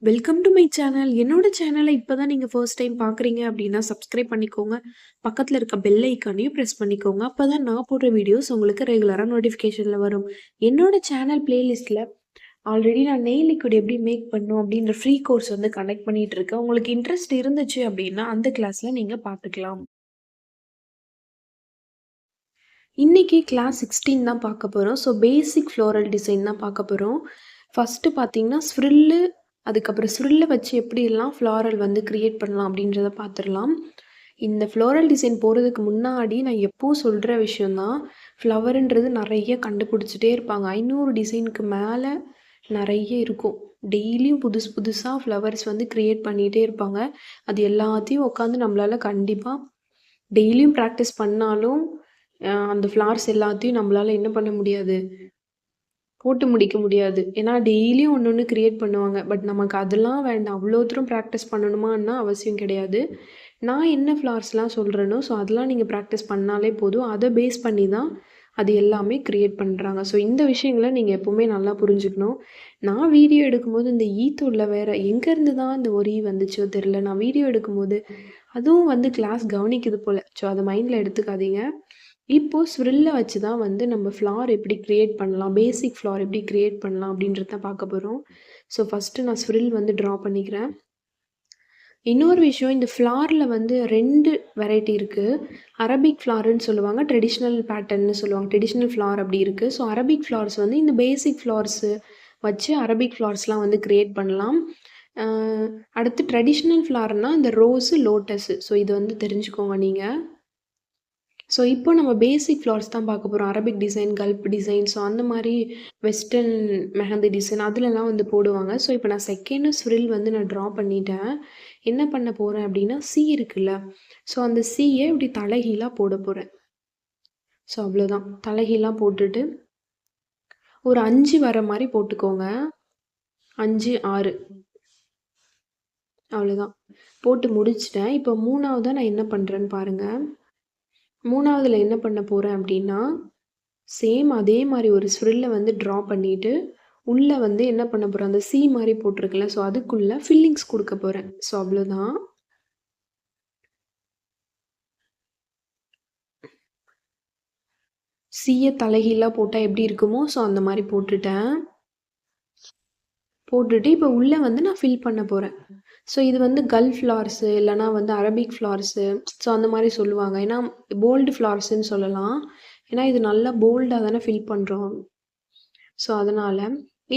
Welcome to my channel. என்னோட சேனலை இப்பதான் நீங்க ஃபர்ஸ்ட் டைம் பார்க்குறீங்க அப்படின்னா, சப்ஸ்கிரைப் பண்ணிக்கோங்க. பக்கத்துல இருக்க பெல் ஐக்கானையும் பிரஸ் பண்ணிக்கோங்க. அப்பதான் நான் போடுற வீடியோஸ் உங்களுக்கு ரெகுலரா நோட்டிஃபிகேஷன்ல வரும். என்னோட சேனல் பிளேலிஸ்ட்ல ஆல்ரெடி நான் நெயில் லிக்விட் எப்படி மேக் பண்ணணும் அப்படின்ற ஃப்ரீ கோர்ஸ் வந்து கண்டக்ட் பண்ணிட்டு இருக்கேன். உங்களுக்கு இன்ட்ரெஸ்ட் இருந்துச்சு அப்படின்னா, அந்த கிளாஸ்ல நீங்க பார்த்துக்கலாம். இன்னைக்கு கிளாஸ் 16 தான் பார்க்க போறோம். ஸோ பேசிக் ஃப்ளோரல் டிசைன் தான் பார்க்க போறோம். ஃபர்ஸ்ட்டு பார்த்தீங்கன்னா, ஸ்ப்ரில்லு அதுக்கப்புறம் ஸ்ப்ரில்ல வச்சு எப்படியெல்லாம் ஃப்ளாரல் வந்து கிரியேட் பண்ணலாம் அப்படின்றத பார்த்துடலாம். இந்த ஃப்ளோரல் டிசைன் போகிறதுக்கு முன்னாடி நான் எப்பவும் சொல்கிற விஷயம் தான், ஃப்ளவருன்றது நிறைய கண்டுபிடிச்சிட்டே இருப்பாங்க. 500 டிசைனுக்கு மேலே நிறைய இருக்கும். டெய்லியும் புதுசு புதுசாக ஃப்ளவர்ஸ் வந்து கிரியேட் பண்ணிகிட்டே இருப்பாங்க. அது எல்லாத்தையும் உட்காந்து நம்மளால கண்டிப்பாக டெய்லியும் ப்ராக்டிஸ் பண்ணாலும் அந்த ஃப்ளார்ஸ் எல்லாத்தையும் நம்மளால என்ன பண்ண முடியாது, போட்டு முடிக்க முடியாது. ஏன்னா டெய்லியும் ஒண்ணு ஒண்ணு கிரியேட் பண்ணுவாங்க. பட் நமக்கு அதெல்லாம் வேண்டாம். அவ்வளோ தூரம் ப்ராக்டிஸ் பண்ணணுமான்னா அவசியம் கிடையாது. நான் என்ன ஃப்ளார்ஸ்லாம் சொல்றேனோ, ஸோ அதெல்லாம் நீங்க ப்ராக்டிஸ் பண்ணாலே போதும். அத பேஸ் பண்ணி தான் அது எல்லாமே கிரியேட் பண்றாங்க. ஸோ இந்த விஷயங்கள நீங்க எப்பவுமே நல்லா புரிஞ்சுக்கணும். நான் வீடியோ எடுக்கும்போது இந்த ஈத்தூள்ல வேற எங்கேருந்து தான் இந்த ஒரு வந்துச்சோ தெரியல. நான் வீடியோ எடுக்கும்போது அதுவும் வந்து கிளாஸ் கவனிக்குது போல. ஸோ அத மைண்ட்ல எடுத்துக்காதீங்க. இப்போ ஸ்ப்ரில்ல வச்சு தான் வந்து நம்ம ஃப்ளார் எப்படி கிரியேட் பண்ணலாம், பேசிக் ஃப்ளார் எப்படி கிரியேட் பண்ணலாம் அப்படின்றத தான் பார்க்க போறோம். ஸோ ஃபர்ஸ்ட்டு நான் ஸ்ப்ரில் வந்து ட்ரா பண்ணிக்கிறேன். இன்னொரு விஷயம், இந்த ஃப்ளார்ல வந்து 2 வெரைட்டி இருக்கு. அரபிக் ஃப்ளாருன்னு சொல்லுவாங்க. ட்ரெடிஷ்னல் பேட்டர்ன்னு சொல்லுவாங்க. ட்ரெடிஷ்னல் ஃப்ளார் அப்படி இருக்கு. ஸோ அரபிக் ஃப்ளார்ஸ் வந்து இந்த பேசிக் ஃப்ளார்ஸு வச்சு அரபிக் ஃப்ளார்ஸ்லாம் வந்து கிரியேட் பண்ணலாம். அ அடுத்து ட்ரெடிஷ்னல் ஃப்ளார்னா இந்த ரோஸு, லோட்டஸு. ஸோ இது வந்து தெரிஞ்சுக்கோங்க நீங்க. ஸோ இப்போ நம்ம பேசிக் ஃப்ளார்ஸ் தான் பார்க்க போறோம். அரபிக் டிசைன், கல்ப் டிசைன், ஸோ அந்த மாரி வெஸ்டர்ன் மெஹந்தி டிசைன் அதுலலாம் வந்து போடுவாங்க. ஸோ இப்போ நான் செகண்டு ஸ்ப்ரில் வந்து நான் ட்ரா பண்ணிட்டேன். என்ன பண்ண போறேன் அப்படின்னா, சி இருக்குல்ல, ஸோ அந்த சிய இப்படி தலைகீழா போட போறேன். ஸோ அவ்வளோதான். தலைகீழா போட்டுட்டு ஒரு 5 வர மாரி போட்டுக்கோங்க. 5, 6 அவ்வளோதான். போட்டு முடிச்சுட்டேன். இப்போ 3வதா நான் என்ன பண்றேன்னு பாருங்க. 3வதுல என்ன பண்ண போறேன் அப்படின்னா, சேம் அதே மாரி ஒரு ஸ்ப்ரில்ல வந்து ட்ரா பண்ணிட்டு, உள்ள வந்து என்ன பண்ண போறேன், அந்த சி மாரி போட்டிருக்குல்ல, ஸோ அதுக்குள்ள ஃபில்லிங்ஸ் குடுக்க போறேன். ஸோ அவ்வளோதான். சிய தலைகீழா போட்டா எப்படி இருக்குமோ, ஸோ அந்த மாரி போட்டுட்டேன். போட்டுட்டு இப்போ உள்ள வந்து நான் ஃபில் பண்ண போறேன். ஸோ இது வந்து கல்ஃப் ஃப்ளார்ஸு இல்லன்னா வந்து அரபிக் ஃப்ளார்ஸு, ஸோ அந்த மாரி சொல்லுவாங்க. ஏன்னா போல்டு ஃப்ளார்ஸ்ன்னு சொல்லலாம். ஏன்னா இது நல்லா போல்டா தானே ஃபில் பண்றோம். ஸோ அதனால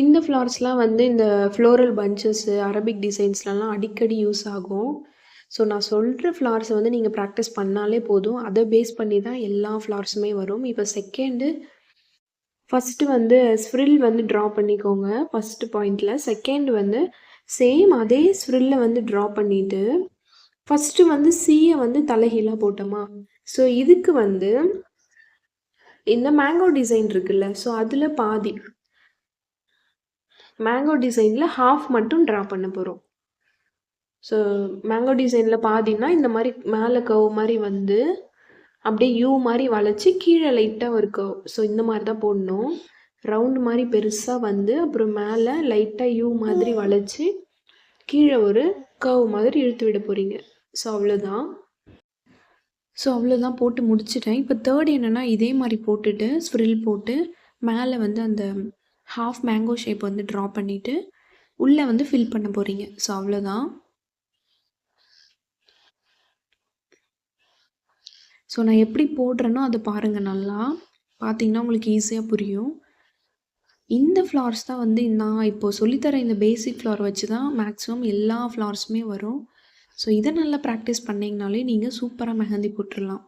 இந்த ஃப்ளார்ஸ்லாம் வந்து இந்த ஃப்ளோரல் பஞ்சஸ்ஸு, அரபிக் டிசைன்ஸ்லலாம் அடிக்கடி யூஸ் ஆகும். ஸோ நான் சொல்ற ஃப்ளார்ஸ வந்து நீங்க ப்ராக்டிஸ் பண்ணாலே போதும். அத பேஸ் பண்ணி தான் எல்லா ஃப்ளார்ஸுமே வரும். இப்போ ஃபர்ஸ்ட்டு வந்து ஸ்ப்ரில் வந்து ட்ரா பண்ணிக்கோங்க. ஃபர்ஸ்ட்டு பாயிண்ட்ல. செகண்ட் வந்து சேம் அதே ஸ்ப்ரில்ல வந்து ட்ரா பண்ணிட்டு, ஃபர்ஸ்ட்டு வந்து சிய வந்து தலைகீழா போட்டோமா, ஸோ இதுக்கு வந்து இந்த மேங்கோ டிசைன் இருக்குல்ல, ஸோ அதில பாதி மேங்கோ டிசைனில் ஹாஃப் மட்டும் ட்ரா பண்ண போகிறோம். ஸோ மேங்கோ டிசைனில் பாதின்னா இந்த மாதிரி மேலே கர்வ் மாதிரி வந்து அப்படியே யூ மாதிரி வளைச்சி கீழே லைட்டாக ஒரு கர்வ். ஸோ இந்த மாதிரி தான் போடணும். ரவுண்டு மாதிரி பெருசாக வந்து அப்புறம் மேலே லைட்டாக யூ மாதிரி வளைச்சி கீழே ஒரு கர்வ் மாதிரி இழுத்து விட போகிறீங்க. ஸோ அவ்வளோதான். போட்டு முடிச்சிட்டேன். இப்போ தேர்ட் என்னென்னா இதே மாதிரி போட்டுட்டு ஸ்ப்ரில் போட்டு மேலே வந்து அந்த ஹாஃப் மேங்கோ ஷேப் வந்து ட்ரா பண்ணிவிட்டு உள்ளே வந்து ஃபில் பண்ண போகிறீங்க. ஸோ அவ்வளோதான். ஸோ நான் எப்படி போடுறேனோ அதை பாருங்கள் நல்லா. பார்த்தீங்கன்னா உங்களுக்கு ஈஸியாக புரியும். இந்த ஃப்ளார்ஸ் தான் வந்து நான் இப்போது சொல்லித்தர இந்த பேசிக் ஃப்ளார் வச்சு தான் மேக்ஸிமம் எல்லா ஃப்ளார்ஸுமே வரும். ஸோ இதை நல்லா ப்ராக்டிஸ் பண்ணிங்கனாலே நீங்கள் சூப்பராக மெஹந்தி போட்டுடலாம்.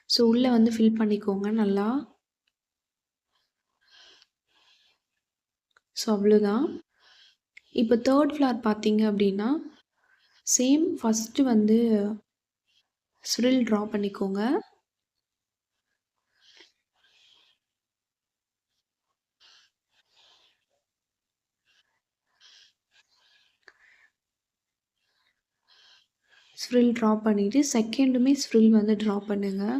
ஸோ உள்ளே வந்து ஃபில் பண்ணிக்கோங்க நல்லா. ஸோ அவ்வளோதான். இப்போ தேர்ட் ஃப்ளார் பார்த்தீங்க அப்படின்னா சேம் ஃபஸ்ட்டு வந்து ஸ்ப்ரில் ட்ரா பண்ணிக்கோங்க. ஸ்ப்ரில் ட்ரா பண்ணிவிட்டு செகண்டுமே ஸ்ப்ரில் வந்து ட்ரா பண்ணுங்கள்.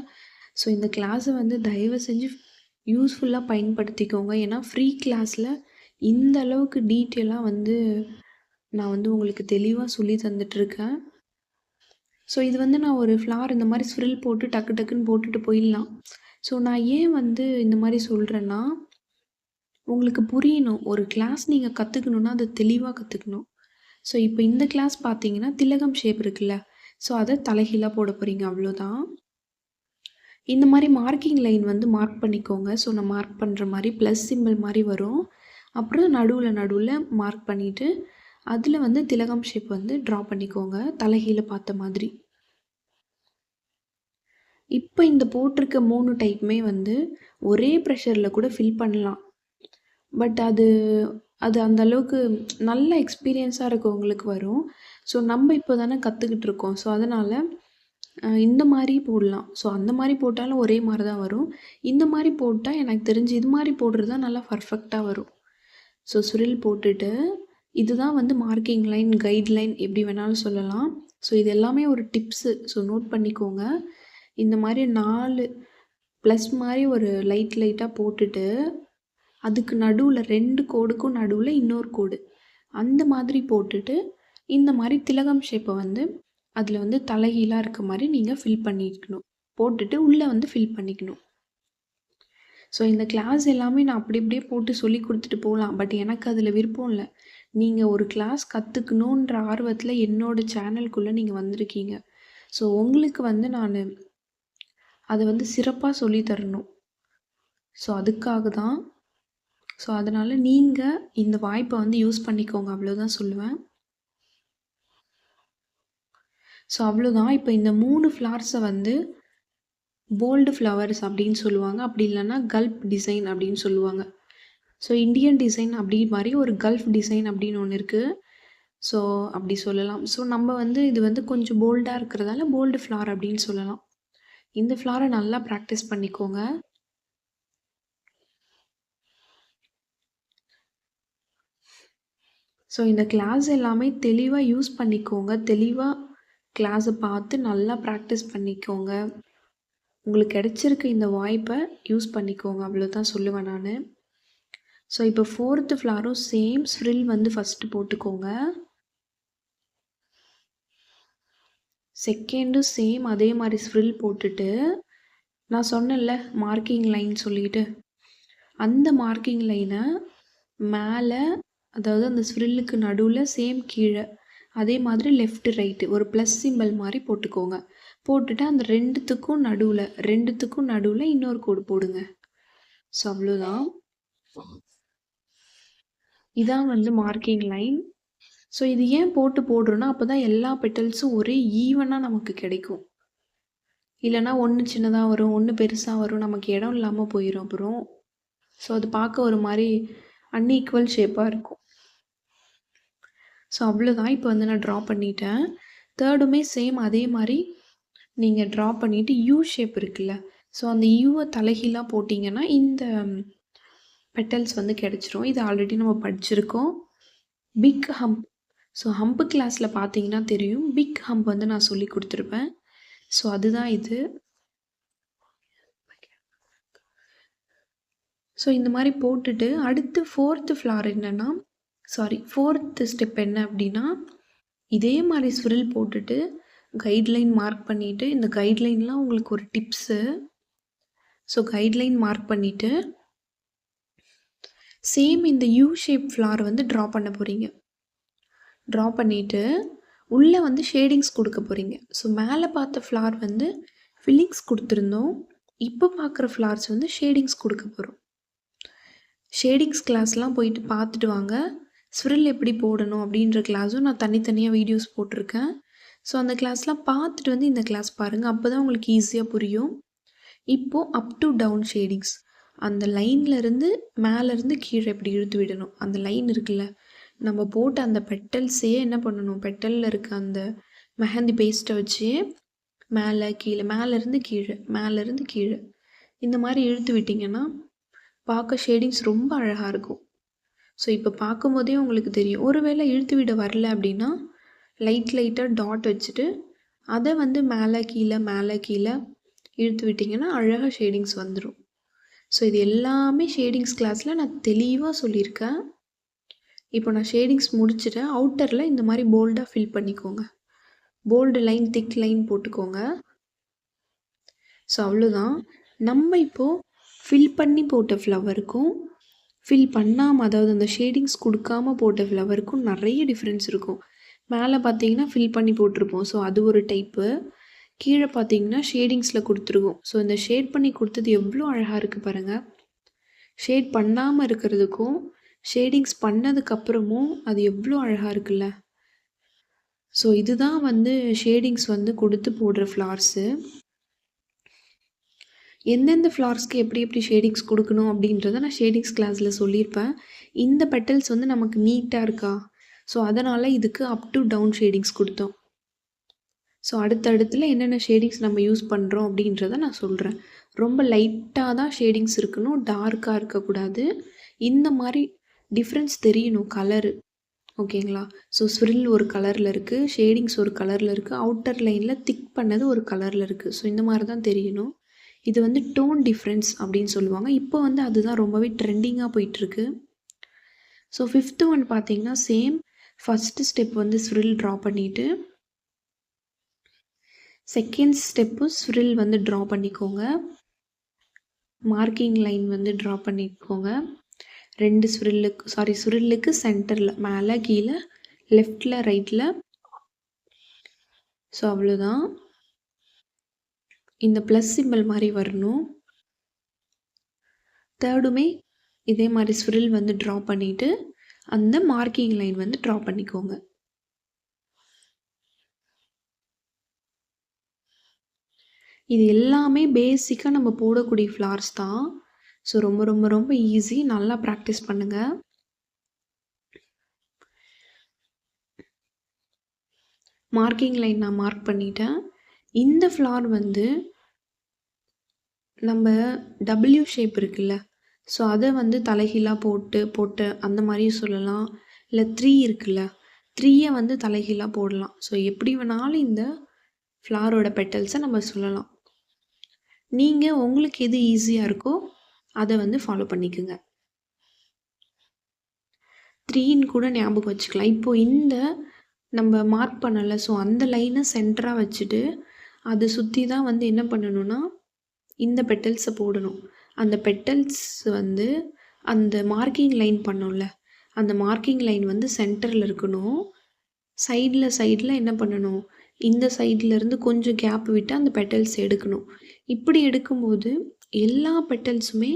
ஸோ இந்த கிளாஸை வந்து தயவு செஞ்சு யூஸ்ஃபுல்லாக பயன்படுத்திக்கோங்க. ஏன்னா ஃப்ரீ கிளாஸில் இந்த அளவுக்கு டீட்டெயிலாக வந்து நான் வந்து உங்களுக்கு தெளிவாக சொல்லி தந்துட்டுருக்கேன். ஸோ இது வந்து நான் ஒரு ஃப்ளார் இந்த மாதிரி ஸ்ப்ரில் போட்டு டக்கு டக்குன்னு போட்டுட்டு போயிடலாம். ஸோ நான் ஏன் வந்து இந்த மாதிரி சொல்கிறேன்னா, உங்களுக்கு புரியணும். ஒரு கிளாஸ் நீங்கள் கற்றுக்கணுன்னா அதை தெளிவாக கற்றுக்கணும். ஸோ இப்போ இந்த கிளாஸ் பார்த்தீங்கன்னா திலகம் ஷேப் இருக்குல்ல, ஸோ அதை தலைகீழாக போட போகிறீங்க அவ்வளோதான். இந்த மாதிரி மார்க்கிங் லைன் வந்து மார்க் பண்ணிக்கோங்க. ஸோ நான் மார்க் பண்ணுற மாதிரி ப்ளஸ் சிம்பிள் மாதிரி வரும். அப்புறம் நடுவில் மார்க் பண்ணிவிட்டு அதில் வந்து திலகம் ஷேப் வந்து ட்ரா பண்ணிக்கோங்க தலைகீழ பார்த்த மாதிரி. இப்போ இந்த போட்டிருக்க 3 டைப்புமே வந்து ஒரே ப்ரெஷரில் கூட ஃபில் பண்ணலாம். பட் அது அந்த அளவுக்கு நல்ல எக்ஸ்பீரியன்ஸாக இருக்கவங்களுக்கு வரும். ஸோ நம்ம இப்போ தானே கற்றுக்கிட்டு இருக்கோம். ஸோ அதனால் இந்த மாதிரி போடலாம். ஸோ அந்த மாதிரி போட்டாலும் ஒரே மாதிரி தான் வரும். இந்த மாதிரி போட்டால் எனக்கு தெரிஞ்சு இது மாதிரி போடுறது தான் நல்லா பர்ஃபெக்டாக வரும். ஸோ ஸ்ப்ரில் போட்டுட்டு இதுதான் வந்து மார்க்கிங் லைன், கைட்லைன் எப்படி வேணாலும் சொல்லலாம். ஸோ இது எல்லாமே ஒரு டிப்ஸு. ஸோ நோட் பண்ணிக்கோங்க. இந்த மாதிரி 4 ப்ளஸ் மாதிரி ஒரு லைட்டாக போட்டுட்டு அதுக்கு நடுவில் 2 கோடுக்கும் நடுவில் இன்னொரு கோடு அந்த மாதிரி போட்டுட்டு இந்த மாதிரி திலகம் ஷேப்பை வந்து அதில் வந்து தலைகீழாக இருக்க மாதிரி நீங்கள் ஃபில் பண்ணிக்கணும். போட்டுட்டு உள்ளே வந்து ஃபில் பண்ணிக்கணும். ஸோ இந்த கிளாஸ் எல்லாமே நான் அப்படியே போட்டு சொல்லி கொடுத்துட்டு போகலாம். பட் எனக்கு அதில் விருப்பம் இல்லை. நீங்கள் ஒரு கிளாஸ் கற்றுக்கணுன்ற ஆர்வத்தில் என்னோடய சேனலுக்குள்ளே நீங்கள் வந்திருக்கீங்க. ஸோ உங்களுக்கு வந்து நான் அதை வந்து சிறப்பாக சொல்லி தரணும். ஸோ அதுக்காக தான். ஸோ அதனால் நீங்கள் இந்த வாய்ப்பை வந்து யூஸ் பண்ணிக்கோங்க, அவ்வளோதான் சொல்லுவேன். ஸோ அவ்வளோதான். இப்போ இந்த 3 ஃப்ளார்ஸை வந்து போல்டு ஃப்ளவர்ஸ் அப்படின்னு சொல்லுவாங்க. அப்படி இல்லைன்னா கல்ஃப் டிசைன் அப்படின்னு சொல்லுவாங்க. ஸோ இண்டியன் டிசைன் அப்படி மாதிரி ஒரு கல்ஃப் டிசைன் அப்படின்னு ஒன்று இருக்குது. ஸோ அப்படி சொல்லலாம். ஸோ நம்ம வந்து இது வந்து கொஞ்சம் போல்டாக இருக்கிறதால போல்டு ஃப்ளார் அப்படின்னு சொல்லலாம். இந்த ஃப்ளாரை நல்லா ப்ராக்டிஸ் பண்ணிக்கோங்க. ஸோ இந்த கிளாஸ் எல்லாமே தெளிவாக யூஸ் பண்ணிக்கோங்க. தெளிவாக கிளாஸை பார்த்து நல்லா ப்ராக்டிஸ் பண்ணிக்கோங்க. உங்களுக்கு கிடைச்சிருக்க இந்த வாய்ப்பை யூஸ் பண்ணிக்கோங்க, அவ்வளோதான் சொல்லுவேன் நான். ஸோ இப்போ 4th ஃப்ளாரும் சேம் ஸ்ப்ரில் வந்து ஃபஸ்ட்டு போட்டுக்கோங்க. செகண்டும் சேம் அதே மாதிரி ஸ்ப்ரில் போட்டுட்டு நான் சொன்னேன்ல மார்க்கிங் லைன் சொல்லிட்டு அந்த மார்க்கிங் லைனை மேலே, அதாவது அந்த ஸ்ப்ரில்லுக்கு நடுவில் சேம் கீழே அதே மாதிரி லெஃப்ட் ரைட்டு ஒரு ப்ளஸ் சிம்பிள் மாதிரி போட்டுக்கோங்க. போட்டுட்டு அந்த ரெண்டுத்துக்கும் நடுவில் இன்னொரு கோடு போடுங்க. ஸோ அவ்வளோதான். இதான் வந்து மார்க்கிங் லைன். ஸோ இது ஏன் போடுறோன்னா அப்போ தான் எல்லா பெட்டல்ஸும் ஒரே ஈவனாக நமக்கு கிடைக்கும். இல்லைனா ஒன்று சின்னதாக வரும், ஒன்று பெருசாக வரும், நமக்கு இடம் இல்லாமல் போயிடும் அப்புறம். ஸோ அது பார்க்க ஒரு மாதிரி அன்ஈக்குவல் ஷேப்பாக இருக்கும். ஸோ அவ்வளோதான். இப்போ வந்து நான் ட்ரா பண்ணிட்டேன். தேர்டுமே சேம் அதே மாதிரி நீங்கள் ட்ரா பண்ணிவிட்டு யூ ஷேப் இருக்குல்ல, ஸோ அந்த யூவை தலைகீழாக போட்டிங்கன்னா இந்த பெட்டல்ஸ் வந்து கிடச்சிரும். இது ஆல்ரெடி நம்ம படிச்சிருக்கோம். Big hump. ஸோ ஹம்ப் கிளாஸில் பார்த்தீங்கன்னா தெரியும், பிக் ஹம்ப் வந்து நான் சொல்லி கொடுத்துருப்பேன். ஸோ அதுதான் இது. ஸோ இந்த மாதிரி போட்டுட்டு அடுத்து 4th ஃப்ளார் என்னென்னா, 4th ஸ்டெப் என்ன அப்படின்னா, இதே மாதிரி ஸ்ப்ரில் போட்டுட்டு கைட்லைன் மார்க் பண்ணிவிட்டு, இந்த கைட்லைன்லாம் உங்களுக்கு ஒரு டிப்ஸு. ஸோ கைட்லைன் மார்க் பண்ணிவிட்டு சேம் இந்த யூ ஷேப் ஃப்ளார் வந்து ட்ரா பண்ண போகிறீங்க. ட்ரா பண்ணிவிட்டு உள்ளே வந்து ஷேடிங்ஸ் கொடுக்க போகிறீங்க. ஸோ மேலே பார்த்த ஃப்ளார் வந்து ஃபில்லிங்ஸ் கொடுத்துருந்தோம். இப்போ பார்க்குற ஃப்ளார்ஸ் வந்து ஷேடிங்ஸ் கொடுக்க போகிறோம். ஷேடிங்ஸ் கிளாஸ்லாம் போயிட்டு பார்த்துட்டு வாங்க. ஸ்ப்ரில் எப்படி போடணும் அப்படின்ற கிளாஸும் நான் தனித்தனியாக வீடியோஸ் போட்டிருக்கேன். ஸோ அந்த கிளாஸ்லாம் பார்த்துட்டு வந்து இந்த கிளாஸ் பாருங்கள். அப்போ தான் உங்களுக்கு ஈஸியாக புரியும். இப்போது அப் டு டவுன் ஷேடிங்ஸ், அந்த லைன்லேருந்து மேலேருந்து கீழே எப்படி இழுத்து விடணும். அந்த லைன் இருக்குல்ல, நம்ம போட்ட அந்த பெட்டல்ஸையே என்ன பண்ணணும், பெட்டலில் இருக்க அந்த மெஹந்தி பேஸ்ட்டை வச்சு மேலே கீழே மேலேருந்து கீழே இந்த மாதிரி இழுத்து விட்டிங்கன்னா பார்க்க ஷேடிங்ஸ் ரொம்ப அழகாக இருக்கும். ஸோ இப்போ பார்க்கும்போதே உங்களுக்கு தெரியும். ஒருவேளை இழுத்து விட வரல அப்படின்னா லைட்டாக டாட் வச்சுட்டு அதை வந்து மேலே கீழே இழுத்து விட்டிங்கன்னா அழகாக ஷேடிங்ஸ் வந்துடும். ஸோ இது எல்லாமே ஷேடிங்ஸ் கிளாஸில் நான் தெளிவாக சொல்லியிருக்கேன். இப்போ நான் ஷேடிங்ஸ் முடிச்சுட்டேன். அவுட்டரில் இந்த மாதிரி போல்டாக ஃபில் பண்ணிக்கோங்க. போல்டு லைன், திக் லைன் போட்டுக்கோங்க. ஸோ அவ்வளோதான். நம்ம இப்போது ஃபில் பண்ணி போட்ட ஃப்ளவருக்கும் ஃபில் பண்ணாமல், அதாவது அந்த ஷேடிங்ஸ் கொடுக்காம போட்ட ஃப்ளவருக்கும் நிறைய டிஃப்ரென்ஸ் இருக்கும். மேலே பார்த்தீங்கன்னா ஃபில் பண்ணி போட்டிருப்போம். ஸோ அது ஒரு டைப்பு. கீழே பார்த்தீங்கன்னா ஷேடிங்ஸில் கொடுத்துருவோம். ஸோ இந்த ஷேட் பண்ணி கொடுத்தது எவ்வளோ அழகாக இருக்குது பாருங்கள். ஷேட் பண்ணாமல் இருக்கிறதுக்கும் ஷேடிங்ஸ் பண்ணதுக்கப்புறமும் அது எவ்வளோ அழகாக இருக்குல்ல. ஸோ இதுதான் வந்து ஷேடிங்ஸ் வந்து கொடுத்து போடுற ஃப்ளார்ஸு. எந்தெந்த ஃப்ளார்ஸ்க்கு எப்படி எப்படி ஷேடிங்ஸ் கொடுக்கணும் அப்படின்றத நான் ஷேடிங்ஸ் கிளாஸில் சொல்லியிருப்பேன். இந்த பெட்டல்ஸ் வந்து நமக்கு நீட்டாக இருக்கா, ஸோ அதனால் இதுக்கு அப் டு டவுன் ஷேடிங்ஸ் கொடுத்தோம். ஸோ அடுத்தடுத்துல என்னென்ன ஷேடிங்ஸ் நம்ம யூஸ் பண்ணுறோம் அப்படின்றத நான் சொல்கிறேன். ரொம்ப லைட்டாக தான் ஷேடிங்ஸ் இருக்கணும், டார்க்காக இருக்கக்கூடாது. இந்த மாதிரி டிஃப்ரென்ஸ் தெரியணும் கலரு, ஓகேங்களா. ஸோ ஸ்விரில் ஒரு கலரில் இருக்குது, ஷேடிங்ஸ் ஒரு கலரில் இருக்குது, அவுட்டர் லைனில் திக் பண்ணது ஒரு கலரில் இருக்குது. ஸோ இந்த மாதிரி தான் தெரியணும். இது வந்து டோன் டிஃப்ரென்ஸ் அப்படின்னு சொல்லுவாங்க. இப்போ வந்து அதுதான் ரொம்பவே ட்ரெண்டிங்காக போயிட்டுருக்கு. ஸோ 5th ஒன் பார்த்தீங்கன்னா சேம். ஃபஸ்ட்டு ஸ்டெப் வந்து ஸ்விரில் ட்ரா பண்ணிவிட்டு, செகண்ட் ஸ்டெப்பு ஸ்விரில் வந்து ட்ரா பண்ணிக்கோங்க. மார்க்கிங் லைன் வந்து ட்ரா பண்ணிக்கோங்க. 2 ஸ்விரில்லுக்கு சென்டரில், மேலே கீழே, லெஃப்டில் ரைட்டில். ஸோ அவ்வளோதான். இந்த ப்ளஸ் சிம்பிள் மாதிரி வரணும். தேர்டுமே இதே மாதிரி ஸ்விரில் வந்து ட்ரா பண்ணிவிட்டு அந்த மார்க்கிங் லைன் வந்து ட்ரா பண்ணிக்கோங்க. இது எல்லாமே பேசிக்காக நம்ம போடக்கூடிய ஃப்ளார்ஸ் தான். ஸோ ரொம்ப ரொம்ப ரொம்ப ஈஸி. நல்லா ப்ராக்டிஸ் பண்ணுங்கள். மார்க்கிங் லைன் நான் மார்க் பண்ணிட்டேன். இந்த ஃப்ளார் வந்து நம்ம டபிள்யூ ஷேப் இருக்குல்ல, ஸோ அதை வந்து தலைகீழாக போட்டு அந்த மாதிரியும் சொல்லலாம். இல்லை 3 இருக்குல்ல, 3யை வந்து தலைகீழாக போடலாம். ஸோ எப்படி வேணாலும் இந்த ஃப்ளாரோட பெட்டல்ஸை நம்ம சொல்லலாம். நீங்கள் உங்களுக்கு எது ஈஸியாக இருக்கோ அதை வந்து ஃபாலோ பண்ணிக்கோங்க. 3ன்னு கூட ஞாபகம் வச்சுக்கலாம். இப்போது இந்த நம்ம மார்க் பண்ணலை, ஸோ அந்த லைனை சென்டராக வச்சுட்டு அதை சுற்றி தான் வந்து என்ன பண்ணணும்னா இந்த பெட்டல்ஸை போடணும். அந்த பெட்டல்ஸ் வந்து அந்த மார்க்கிங் லைன் பண்ணோம்ல, அந்த மார்க்கிங் லைன் வந்து சென்டரில் இருக்கணும். சைடில் என்ன பண்ணணும், இந்த சைட்லேருந்து கொஞ்சம் கேப் விட்டு அந்த பெட்டல்ஸ் எடுக்கணும். இப்படி எடுக்கும்போது எல்லா பெட்டல்ஸுமே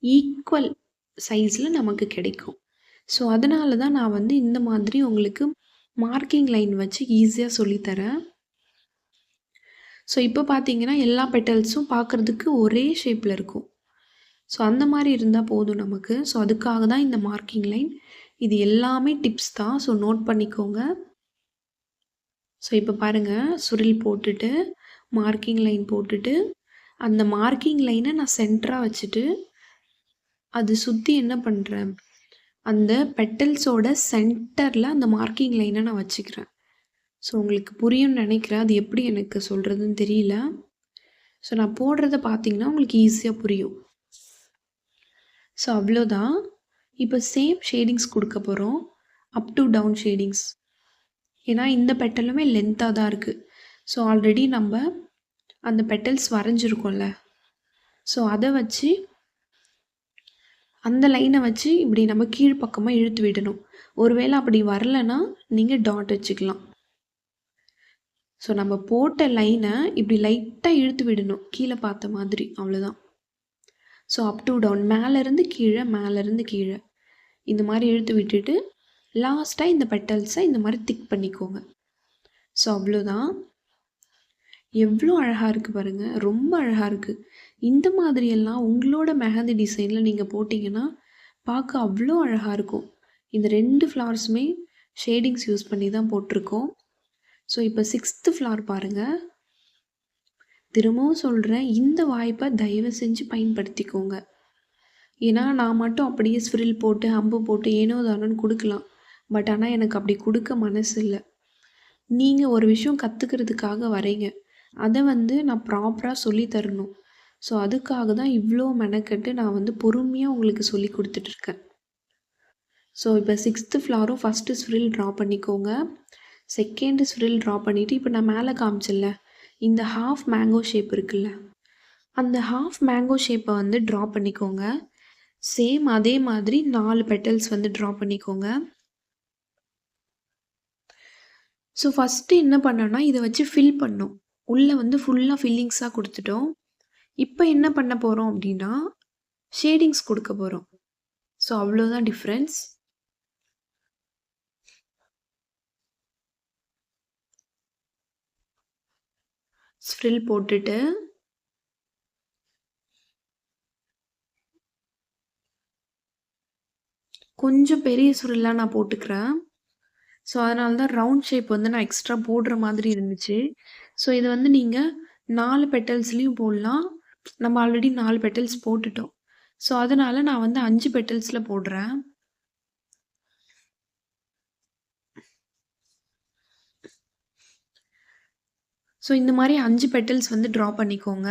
ஈக்குவல் சைஸில் நமக்கு கிடைக்கும். ஸோ அதனால தான் நான் வந்து இந்த மாதிரி உங்களுக்கு மார்க்கிங் லைன் வச்சு ஈஸியாக சொல்லித்தரேன். ஸோ இப்போ பார்த்தீங்கன்னா எல்லா பெட்டல்ஸும் பார்க்குறதுக்கு ஒரே ஷேப்பில் இருக்கும். ஸோ அந்த மாதிரி இருந்தால் போதும் நமக்கு. ஸோ அதுக்காக தான் இந்த மார்க்கிங் லைன். இது எல்லாமே டிப்ஸ் தான், ஸோ நோட் பண்ணிக்கோங்க. ஸோ இப்போ பாருங்கள், சுரில் போட்டுட்டு மார்க்கிங் லைன் போட்டுட்டு அந்த மார்க்கிங் லைனை நான் சென்டராக வச்சுட்டு அது சுற்றி என்ன பண்ணுறேன், அந்த பெட்டல்ஸோட சென்டரில் அந்த மார்க்கிங் லைனை நான் வச்சுக்கிறேன். ஸோ உங்களுக்கு புரியும்னு நினைக்கிறேன். அது எப்படி எனக்கு சொல்கிறதுன்னு தெரியல. ஸோ நான் போடுறத பார்த்தீங்கன்னா உங்களுக்கு ஈஸியாக புரியும். ஸோ அவ்வளோதான். இப்போ சேம் ஷேடிங்ஸ் கொடுக்க போகிறோம், அப் டு டவுன் ஷேடிங்ஸ். ஏன்னா இந்த பெட்டலுமே லென்த்தாக தான் இருக்குது. ஸோ ஆல்ரெடி நம்ம அந்த பெட்டல்ஸ் வரைஞ்சிருக்கோம்ல, ஸோ அதை வச்சு அந்த லைனை வச்சு இப்படி நம்ம கீழ்ப்பக்கமாக இழுத்து விடணும். ஒருவேளை அப்படி வரலைன்னா நீங்கள் டாட் வச்சுக்கலாம். ஸோ நம்ம போட்ட லைனை இப்படி லைட்டாக இழுத்து விடணும், கீழே பார்த்த மாதிரி, அவ்வளோதான். ஸோ அப் டு டவுன், மேலேருந்து கீழே, மேலேருந்து கீழே இந்த மாதிரி இழுத்து விட்டுட்டு லாஸ்ட்டாக இந்த பெட்டல்ஸை இந்த மாதிரி திக் பண்ணிக்கோங்க. ஸோ அவ்வளோதான். எவ்வளோ அழகாக இருக்குது பாருங்கள், ரொம்ப அழகாக இருக்குது. இந்த மாதிரியெல்லாம் உங்களோட மெஹந்தி டிசைனில் நீங்கள் போட்டிங்கன்னா பார்க்க அவ்வளோ அழகாக இருக்கும். இந்த 2 ஃப்ளார்ஸுமே ஷேடிங்ஸ் யூஸ் பண்ணி தான் போட்டிருக்கோம். ஸோ இப்போ 6th ஃப்ளார் பாருங்கள். திரும்பவும் சொல்கிறேன், இந்த வாய்ப்பை தயவு செஞ்சு பயன்படுத்திக்கோங்க. ஏன்னா நான் மட்டும் அப்படியே ஸ்விரில் போட்டு அம்பு போட்டு ஏனோ தானோன்னு கொடுக்கலாம். பட் ஆனால் எனக்கு அப்படி கொடுக்க மனசு இல்லை. நீங்கள் ஒரு விஷயம் கற்றுக்கிறதுக்காக வரீங்க, அதை வந்து நான் ப்ராப்பராக சொல்லி தரணும். ஸோ அதுக்காக தான் இவ்வளோ மெனக்கெட்டு நான் வந்து பொறுமையாக உங்களுக்கு சொல்லி கொடுத்துட்ருக்கேன். ஸோ இப்போ 6th ஃப்ளாரும் ஃபஸ்ட்டு ஸ்ப்ரில் ட்ரா பண்ணிக்கோங்க. செகண்ட் ஸ்ப்ரில் ட்ரா பண்ணிவிட்டு இப்போ நான் மேலே காமிச்சேன்ல இந்த ஹாஃப் மேங்கோ ஷேப் இருக்குல்ல, அந்த ஹாஃப் மேங்கோ ஷேப்பை வந்து ட்ரா பண்ணிக்கோங்க. சேம் அதே மாதிரி 4 பெட்டல்ஸ் வந்து ட்ரா பண்ணிக்கோங்க. ஸோ ஃபஸ்ட்டு என்ன பண்ணோன்னா இதை வச்சு ஃபில் பண்ணோம். உள்ளே வந்து ஃபுல்லாக ஃபில்லிங்ஸாக கொடுத்துட்டோம். இப்போ என்ன பண்ண போகிறோம் அப்படின்னா ஷேடிங்ஸ் கொடுக்க போகிறோம். ஸோ அவ்வளோதான் டிஃப்ரென்ஸ். ஸ்ப்ரில் போட்டுட்டு கொஞ்சம் பெரிய சுருளாக நான் போட்டுக்கிறேன். ஸோ அதனால தான் ரவுண்ட் ஷேப் வந்து நான் எக்ஸ்ட்ரா போடுற மாதிரி இருந்துச்சு. ஸோ இது வந்து நீங்கள் 4 பெட்டல்ஸ்லேயும் போடலாம். நம்ம ஆல்ரெடி 4 பெட்டல்ஸ் போட்டுட்டோம். ஸோ அதனால நான் வந்து 5 பெட்டல்ஸில் போடுறேன். ஸோ இந்த மாதிரி 5 பெட்டல்ஸ் வந்து ட்ரா பண்ணிக்கோங்க.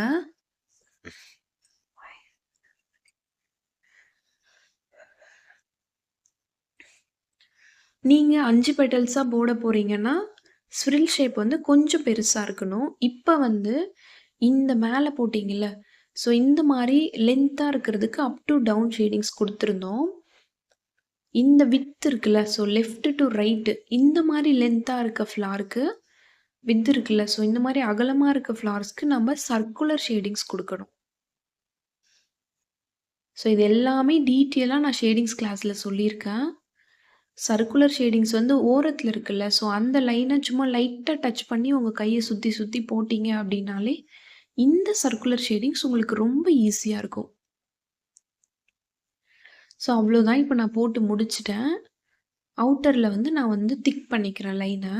நீங்கள் 5 பெட்டல்ஸாக போட போகிறீங்கன்னா ஸ்ப்ரில் ஷேப் வந்து கொஞ்சம் பெருசாக இருக்கணும். இப்போ வந்து இந்த மேலே போட்டிங்கல்ல, ஸோ இந்த மாதிரி லென்த்தாக இருக்கிறதுக்கு அப் டு டவுன் ஷேடிங்ஸ் கொடுத்துருந்தோம். இந்த வித் இருக்குல்ல, ஸோ லெஃப்ட் டு ரைட்டு இந்த மாதிரி லென்த்தாக இருக்க ஃப்ளாருக்கு வித் இருக்குல்ல, ஸோ இந்த மாதிரி அகலமாக இருக்க ஃப்ளார்ஸ்க்கு நம்ம சர்க்குலர் ஷேடிங்ஸ் கொடுக்கணும். ஸோ இது எல்லாமே டீட்டெயிலாக நான் ஷேடிங்ஸ் கிளாஸில் சொல்லியிருக்கேன். சர்க்குலர் ஷேடிங்ஸ் வந்து ஓரத்தில் இருக்குல்ல, ஸோ அந்த லைனை சும்மா லைட்டாக டச் பண்ணி உங்கள் கையை சுற்றி சுற்றி போட்டிங்க அப்படின்னாலே இந்த சர்க்குலர் ஷேடிங்ஸ் உங்களுக்கு ரொம்ப ஈஸியாக இருக்கும். ஸோ அவ்வளோதான். இப்போ நான் போட்டு முடிச்சிட்டேன். அவுட்டரில் வந்து நான் வந்து திக் பண்ணிக்கிறேன் லைனை.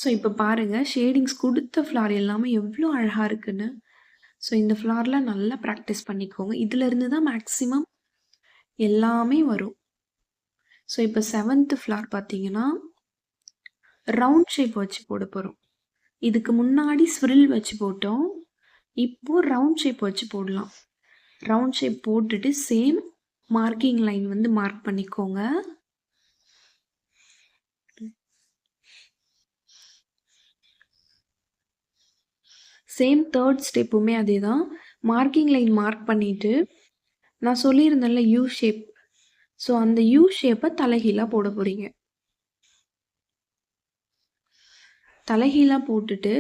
ஸோ இப்போ பாருங்கள் ஷேடிங்ஸ் கொடுத்த ஃப்ளார் எல்லாமே எவ்வளோ அழகாக இருக்குன்னு. ஸோ இந்த ஃப்ளார்லாம் நல்லா ப்ராக்டிஸ் பண்ணிக்கோங்க. இதிலேருந்து தான் மேக்ஸிமம் எல்லாமே வரும். ஸோ இப்போ 7th ஃப்ளார் பார்த்தீங்கன்னா ரவுண்ட் ஷேப் வச்சு போட போகிறோம். இதுக்கு முன்னாடி ஸ்ப்ரில் வச்சு போட்டோம். இப்போது ரவுண்ட் ஷேப் வச்சு போடலாம். ரவுண்ட் ஷேப் போட்டுட்டு சேம் மார்க்கிங் லைன் வந்து மார்க் பண்ணிக்கோங்க. சேம் தேர்ட் ஸ்டெப்புமே அதே தான். மார்க்கிங் லைன் மார்க் பண்ணிவிட்டு நான் சொல்லியிருந்தேன்ல யூ ஷேப், ஸோ அந்த யூ ஷேப்பை தலைகீழாக போட போகிறீங்க. தலைகீழாக போட்டுட்டு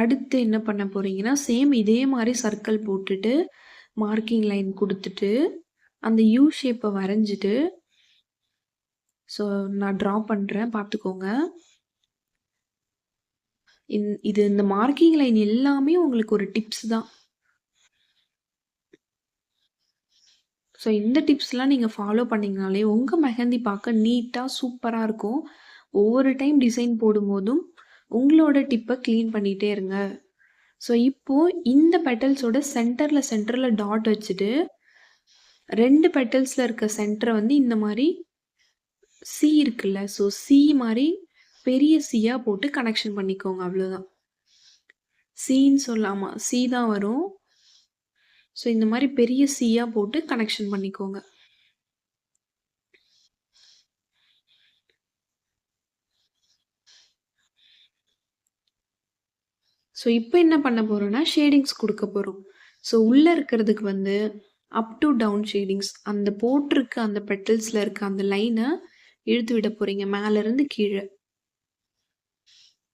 அடுத்து என்ன பண்ண போகிறீங்கன்னா சேம் இதே மாதிரி சர்க்கிள் போட்டுட்டு மார்க்கிங் லைன் கொடுத்துட்டு அந்த யூ ஷேப்பை வரைஞ்சிட்டு, ஸோ நான் ட்ரா பண்ணுறேன் பார்த்துக்கோங்க. இது இந்த மார்க்கிங் லைன் எல்லாமே உங்களுக்கு ஒரு டிப்ஸ் தான். ஸோ இந்த டிப்ஸ்லாம் நீங்கள் ஃபாலோ பண்ணிங்கனாலே உங்கள் மெஹந்தி பார்க்க நீட்டாக சூப்பராக இருக்கும். ஒவ்வொரு டைம் டிசைன் போடும்போதும் உங்களோட டிப்பை க்ளீன் பண்ணிகிட்டே இருங்க. ஸோ இப்போது இந்த பெட்டல்ஸோட சென்டரில் டாட் வச்சுட்டு 2 பெட்டல்ஸில் இருக்க சென்டரை வந்து இந்த மாதிரி சி இருக்குல்ல, ஸோ சி மாதிரி பெரிய சியாக போட்டு கனெக்ஷன் பண்ணிக்கோங்க. அவ்வளோதான். சின்னு சொல்லாமா சி தான் வரும். ஸோ இந்த மாதிரி பெரிய சியாக போட்டு கனெக்ஷன் பண்ணிக்கோங்க. ஸோ இப்போ என்ன பண்ண போகிறோன்னா ஷேடிங்ஸ் கொடுக்க போகிறோம். ஸோ உள்ளே இருக்கிறதுக்கு வந்து அப் டு டவுன் ஷேடிங்ஸ் அந்த போட்டிருக்க அந்த பெட்டல்ஸில் இருக்க அந்த லைனை இழுத்து விட போகிறீங்க மேலேருந்து கீழே.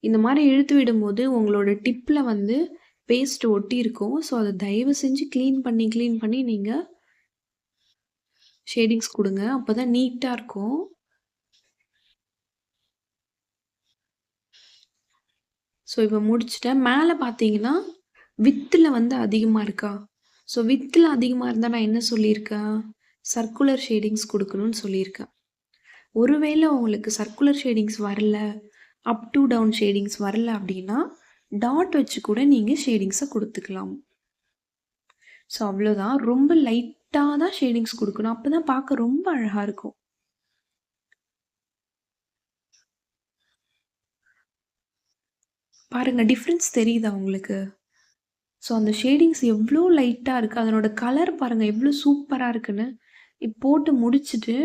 இந்த மாதிரி இழுத்து விடும்போது உங்களோட டிப்பில் வந்து பேஸ்ட் ஒட்டி இருக்கும். ஸோ அதை தயவு செஞ்சு க்ளீன் பண்ணி நீங்கள் ஷேடிங்ஸ் கொடுங்க. அப்போ தான் நீட்டாக இருக்கும். ஸோ இப்போ முடிச்சுட்டேன். மேலே பார்த்தீங்கன்னா வித்தில் வந்து அதிகமாக இருக்கா? ஸோ வித்தில் அதிகமாக இருந்தால் நான் என்ன சொல்லியிருக்கேன்? சர்க்குலர் ஷேடிங்ஸ் கொடுக்கணும்னு சொல்லியிருக்கேன். ஒருவேளை உங்களுக்கு சர்க்குலர் ஷேடிங்ஸ் வரல, அப் டு டவுன் ஷேடிங்ஸ் வரல அப்படின்னா டாட் வச்சு கூட நீங்கள் ஷேடிங்ஸை கொடுத்துக்கலாம். ஸோ அவ்வளோதான். ரொம்ப லைட்டாக தான் ஷேடிங்ஸ் கொடுக்கணும். அப்போ தான் பார்க்க ரொம்ப அழகாக இருக்கும். பாருங்கள் டிஃப்ரென்ஸ் தெரியுதா உங்களுக்கு? ஸோ அந்த ஷேடிங்ஸ் எவ்வளோ லைட்டாக இருக்குது, அதனோட கலர் பாருங்கள் எவ்வளோ சூப்பராக இருக்குன்னு. போட்டு முடிச்சுட்டு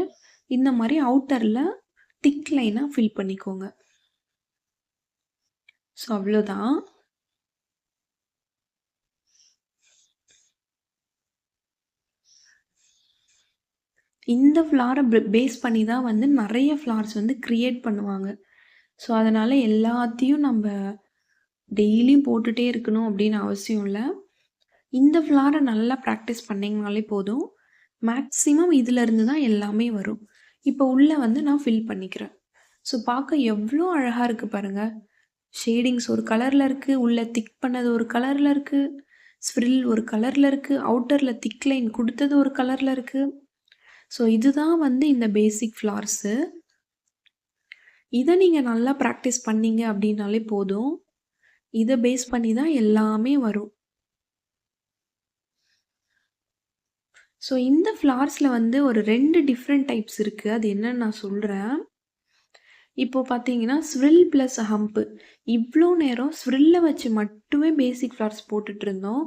இந்த மாதிரி அவுட்டரில் திக் லைனாக ஃபில் பண்ணிக்கோங்க. ஸோ அவ்வளோதான். இந்த ஃப்ளாரை பேஸ் பண்ணி தான் வந்து நிறைய ஃப்ளார்ஸ் வந்து க்ரியேட் பண்ணுவாங்க. ஸோ அதனால் எல்லாத்தையும் நம்ம டெய்லியும் போட்டுகிட்டே இருக்கணும் அப்படின்னு அவசியம் இல்லை. இந்த ஃப்ளாரை நல்லா ப்ராக்டிஸ் பண்ணிங்கனாலே போதும். மேக்ஸிமம் இதிலேருந்து தான் எல்லாமே வரும். இப்போ உள்ளே வந்து நான் ஃபில் பண்ணிக்கிறேன். ஸோ பார்க்க எவ்வளோ அழகாக இருக்குது பாருங்கள். ஷேடிங்ஸ் ஒரு கலரில் இருக்குது, உள்ளே திக் பண்ணது ஒரு கலரில் இருக்குது, ஸ்ப்ரில் ஒரு கலரில் இருக்குது, அவுட்டரில் திக் லைன் கொடுத்தது ஒரு கலரில் இருக்குது. ஸோ இதுதான் வந்து இந்த பேசிக் ஃப்ளார்ஸு. இதை நீங்கள் நல்லா ப்ராக்டிஸ் பண்ணீங்க அப்படின்னாலே போதும். இதை பேஸ் பண்ணி தான் எல்லாமே வரும். ஸோ இந்த ஃப்ளார்ஸில் வந்து ஒரு 2 டிஃப்ரெண்ட் டைப்ஸ் இருக்குது. அது என்னன்னு நான் சொல்கிறேன். இப்போது பார்த்தீங்கன்னா ஸ்வில் ப்ளஸ் ஹம்ப்பு. இவ்வளோ நேரம் ஸ்வில்லை வச்சு மட்டுமே பேசிக் ஃப்ளார்ஸ் போட்டுட்டு இருந்தோம்.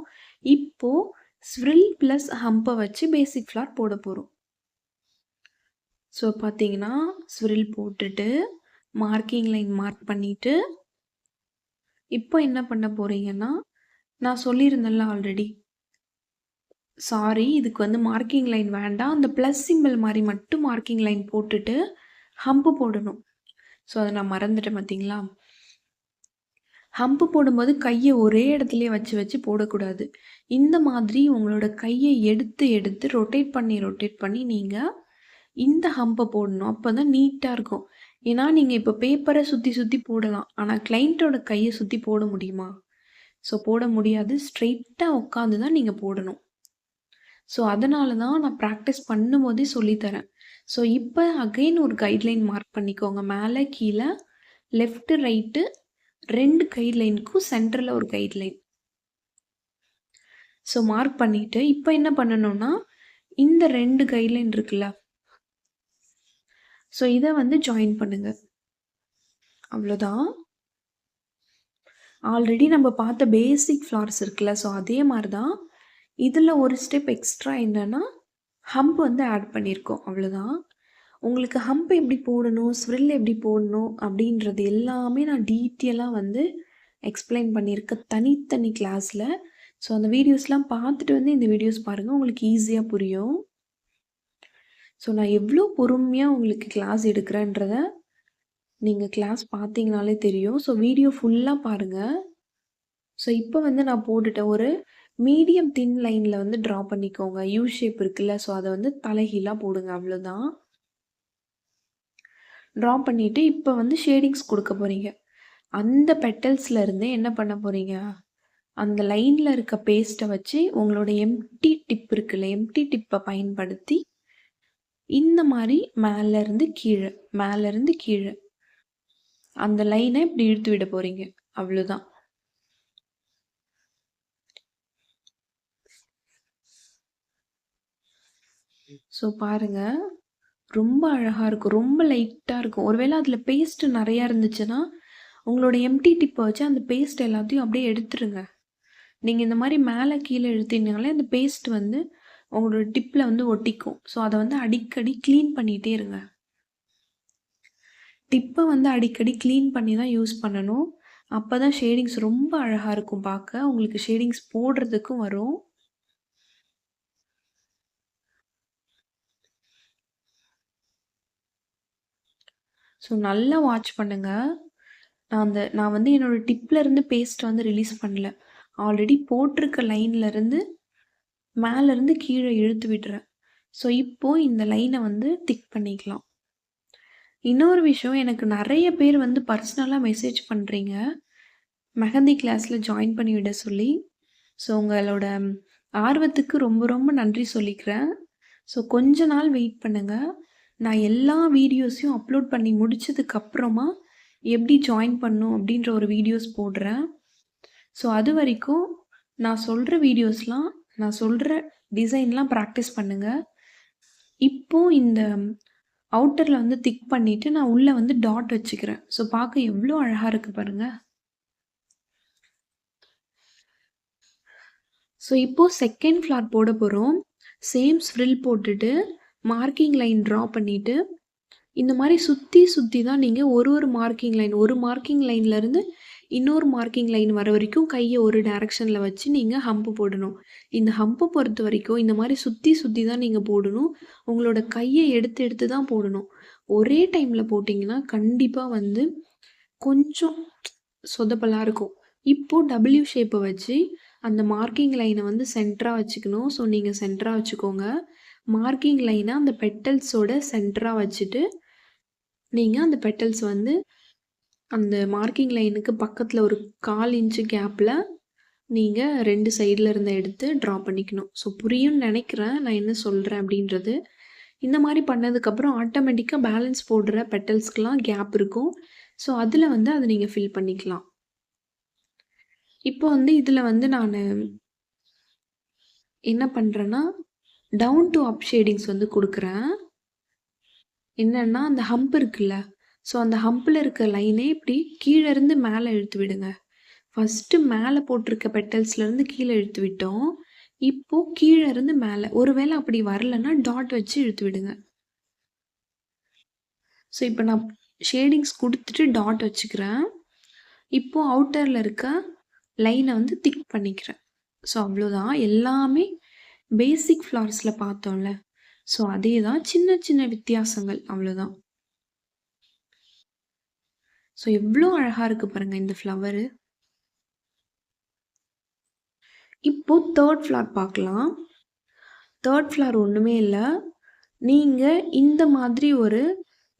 இப்போது ஸ்வில் ப்ளஸ் ஹம்பை வச்சு பேசிக் ஃப்ளார் போட போகிறோம். ஸோ பார்த்தீங்கன்னா ஸ்வில் போட்டுட்டு மார்க்கிங் லைன் மார்க் பண்ணிவிட்டு இப்போ என்ன பண்ண போகிறீங்கன்னா, நான் சொல்லியிருந்தேன்ல ஆல்ரெடி, சாரி இதுக்கு வந்து மார்க்கிங் லைன் வேண்டாம், அந்த ப்ளஸ் சிம்பிள் மாதிரி மட்டும் மார்க்கிங் லைன் போட்டுட்டு ஹம்பு போடணும். ஸோ அதை நான் மறந்துட்டேன் பார்த்தீங்களா. ஹம்பு போடும்போது கையை ஒரே இடத்துலையே வச்சு வச்சு போடக்கூடாது. இந்த மாதிரி உங்களோட கையை எடுத்து எடுத்து ரொட்டேட் பண்ணி நீங்கள் இந்த ஹம்பை போடணும். அப்போ தான் நீட்டாக இருக்கும். ஏன்னா நீங்கள் இப்போ பேப்பரை சுற்றி சுற்றி போடலாம், ஆனால் கிளைண்ட்டோட கையை சுற்றி போட முடியுமா? ஸோ போட முடியாது. ஸ்ட்ரெயிட்டாக உட்காந்து தான் நீங்கள் போடணும். ஸோ அதனால தான் நான் ப்ராக்டிஸ் பண்ணும்போதே சொல்லித்தரேன். ஸோ இப்போ அகைன் ஒரு கைட்லைன் மார்க் பண்ணிக்கோங்க. மேலே கீழே லெஃப்ட்டு ரைட்டு 2 கைட்லைனுக்கும் சென்டரில் ஒரு கைட்லைன். ஸோ மார்க் பண்ணிவிட்டு இப்போ என்ன பண்ணணும்னா, இந்த 2 கைட்லைன் இருக்குல்ல, ஸோ இதை வந்து ஜாயின் பண்ணுங்க. அவ்வளோதான். ஆல்ரெடி நம்ம பார்த்த பேசிக் ஃப்ளார்ஸ் இருக்குல்ல, ஸோ அதே மாதிரி தான் இதில் ஒரு ஸ்டெப் எக்ஸ்ட்ரா என்னென்னா ஹம்ப் வந்து ஆட் பண்ணியிருக்கோம். அவ்வளோதான். உங்களுக்கு ஹம்ப் எப்படி போடணும், ஸ்வில் எப்படி போடணும் அப்படின்றது எல்லாமே நான் டீட்டெயிலாக வந்து எக்ஸ்பிளைன் பண்ணியிருக்கேன் தனித்தனி கிளாஸில். ஸோ அந்த வீடியோஸ்லாம் பார்த்துட்டு வந்து இந்த வீடியோஸ் பாருங்கள், உங்களுக்கு ஈஸியாக புரியும். ஸோ நான் எவ்வளோ பொறுமையாக உங்களுக்கு கிளாஸ் எடுக்கிறேன்றத நீங்கள் கிளாஸ் பார்த்தீங்கனாலே தெரியும். ஸோ வீடியோ ஃபுல்லாக பாருங்கள். ஸோ இப்போ வந்து நான் போட்டுட்டேன். ஒரு மீடியம் தின் லைனில் வந்து ட்ரா பண்ணிக்கோங்க. யூ ஷேப் இருக்குல்ல, ஸோ அதை வந்து தலைகீழாக போடுங்க. அவ்வளோதான். ட்ரா பண்ணிவிட்டு இப்போ வந்து ஷேடிங்ஸ் கொடுக்க போகிறீங்க. அந்த பெட்டல்ஸில் இருந்தே என்ன பண்ண போகிறீங்க, அந்த லைனில் இருக்க பேஸ்ட்டை வச்சு உங்களோட எம்டி டிப் இருக்குல்ல, எம்டி டிப்பை பயன்படுத்தி இந்த மாதிரி மேலேருந்து கீழே அந்த லைனை இப்படி இழுத்து விட போகிறீங்க. அவ்வளோதான். ஸோ பாருங்கள், ரொம்ப அழகாக இருக்கும், ரொம்ப லைட்டாக இருக்கும். ஒருவேளை அதில் பேஸ்ட்டு நிறையா இருந்துச்சுன்னா உங்களோட எம்டி டிப்பை வச்சு அந்த பேஸ்ட் எல்லாத்தையும் அப்படியே எடுத்துருங்க. நீங்கள் இந்த மாதிரி மேலே கீழே இழுத்தீங்கனாலே அந்த பேஸ்ட் வந்து உங்களோட டிப்பில் வந்து ஒட்டிக்கும். ஸோ அதை வந்து அடிக்கடி க்ளீன் பண்ணிகிட்டே இருங்க. டிப்பை வந்து அடிக்கடி க்ளீன் பண்ணி தான் யூஸ் பண்ணணும். அப்போ தான் ஷேடிங்ஸ் ரொம்ப அழகாக இருக்கும் பார்க்க. உங்களுக்கு ஷேடிங்ஸ் போடுறதுக்கும் வரும். ஸோ நல்லா வாட்ச் பண்ணுங்கள். நான் வந்து என்னோடய டிப்லேருந்து பேஸ்ட்டை வந்து ரிலீஸ் பண்ணல. ஆல்ரெடி போட்டிருக்க லைன்லேருந்து மேலேருந்து கீழே இழுத்து விடுறேன். ஸோ இப்போது இந்த லைனை வந்து திக் பண்ணிக்கலாம். இன்னொரு விஷயம், எனக்கு நிறைய பேர் வந்து பர்சனலாக மெசேஜ் பண்ணுறீங்க மெஹந்தி கிளாஸில் ஜாயின் பண்ணி விட சொல்லி. ஸோ உங்களோட ஆர்வத்துக்கு ரொம்ப ரொம்ப நன்றி சொல்லிக்கிறேன். ஸோ கொஞ்ச நாள் வெயிட் பண்ணுங்கள். நான் எல்லா வீடியோஸையும் அப்லோட் பண்ணி முடிச்சதுக்கப்புறமா எப்படி ஜாயின் பண்ணும் அப்படின்ற ஒரு வீடியோஸ் போடுறேன். ஸோ அது வரைக்கும் நான் சொல்கிற வீடியோஸ்லாம், நான் சொல்கிற டிசைன்லாம் ப்ராக்டிஸ் பண்ணுங்கள். இப்போது இந்த அவுட்டரில் வந்து திக் பண்ணிவிட்டு நான் உள்ளே வந்து டாட் வச்சுக்கிறேன். ஸோ பார்க்க எவ்வளோ அழகாக இருக்குது பாருங்கள். ஸோ இப்போது செகண்ட் ஃப்ளார் போட போகிறோம். சேம் ஸ்ப்ரில் போட்டுட்டு மார்க்கிங் லைன் ட்ரா பண்ணிவிட்டு இந்த மாதிரி சுற்றி சுற்றி தான் நீங்கள் ஒரு மார்க்கிங் லைன், ஒரு மார்க்கிங் லைன்லேருந்து இன்னொரு மார்க்கிங் லைன் வர வரைக்கும் கையை ஒரு டைரெக்ஷனில் வச்சு நீங்கள் ஹம்பு போடணும். இந்த ஹம்பு பொறுத்த வரைக்கும் இந்த மாதிரி சுற்றி சுற்றி தான் நீங்கள் போடணும். உங்களோட கையை எடுத்து எடுத்து தான் போடணும். ஒரே டைமில் போட்டிங்கன்னா கண்டிப்பாக வந்து கொஞ்சம் சொதப்பலாக இருக்கும். இப்போது டபிள்யூ ஷேப்பை வச்சு அந்த மார்க்கிங் லைனை வந்து சென்டராக வச்சுக்கணும். ஸோ நீங்கள் சென்டராக வச்சுக்கோங்க. மார்க்கிங் லைனை அந்த பெட்டல்ஸோட சென்டராக வச்சுட்டு நீங்கள் அந்த பெட்டல்ஸ் வந்து அந்த மார்க்கிங் லைனுக்கு பக்கத்தில் ஒரு 1/4 இன்ச்சு கேப்பில் நீங்கள் 2 சைடில் இருந்து எடுத்து ட்ரா பண்ணிக்கணும். ஸோ புரியும்னு நினைக்கிறேன் நான் என்ன சொல்கிறேன் அப்படின்றது. இந்த மாதிரி பண்ணதுக்கப்புறம் ஆட்டோமேட்டிக்காக பேலன்ஸ் போடுற பெட்டல்ஸ்க்கெலாம் கேப் இருக்கும். ஸோ அதில் வந்து அதை நீங்கள் ஃபில் பண்ணிக்கலாம். இப்போ வந்து இதில் வந்து நான் என்ன பண்ணுறேன்னா டவுன் டு அப் ஷேடிங்ஸ் வந்து கொடுக்குறேன். என்னென்னா அந்த ஹம்ப் இருக்குல்ல, ஸோ அந்த ஹம்பில் இருக்க லைனே இப்படி கீழே இருந்து மேலே இழுத்து விடுங்க. ஃபஸ்ட்டு மேலே போட்டிருக்க பெட்டல்ஸ்லேருந்து கீழே இழுத்து விட்டோம். இப்போது கீழே இருந்து மேலே, ஒருவேளை அப்படி வரலன்னா டாட் வச்சு இழுத்து விடுங்க. ஸோ இப்போ நான் ஷேடிங்ஸ் கொடுத்துட்டு டாட் வச்சுக்கிறேன். இப்போது அவுட்டரில் இருக்க லைனை வந்து திக் பண்ணிக்கிறேன். ஸோ அவ்வளோதான். எல்லாமே பேசிக் ஃப்ளார்ஸில் பார்த்தோம்ல, ஸோ அதே தான், சின்ன சின்ன வித்தியாசங்கள் அவ்வளோதான். ஸோ எவ்வளோ அழகாக இருக்குது பாருங்கள் இந்த ஃப்ளவரு. இப்போது தேர்ட் ஃப்ளார் பார்க்கலாம். தேர்ட் ஃப்ளார் ஒன்றுமே இல்லை, நீங்கள் இந்த மாதிரி ஒரு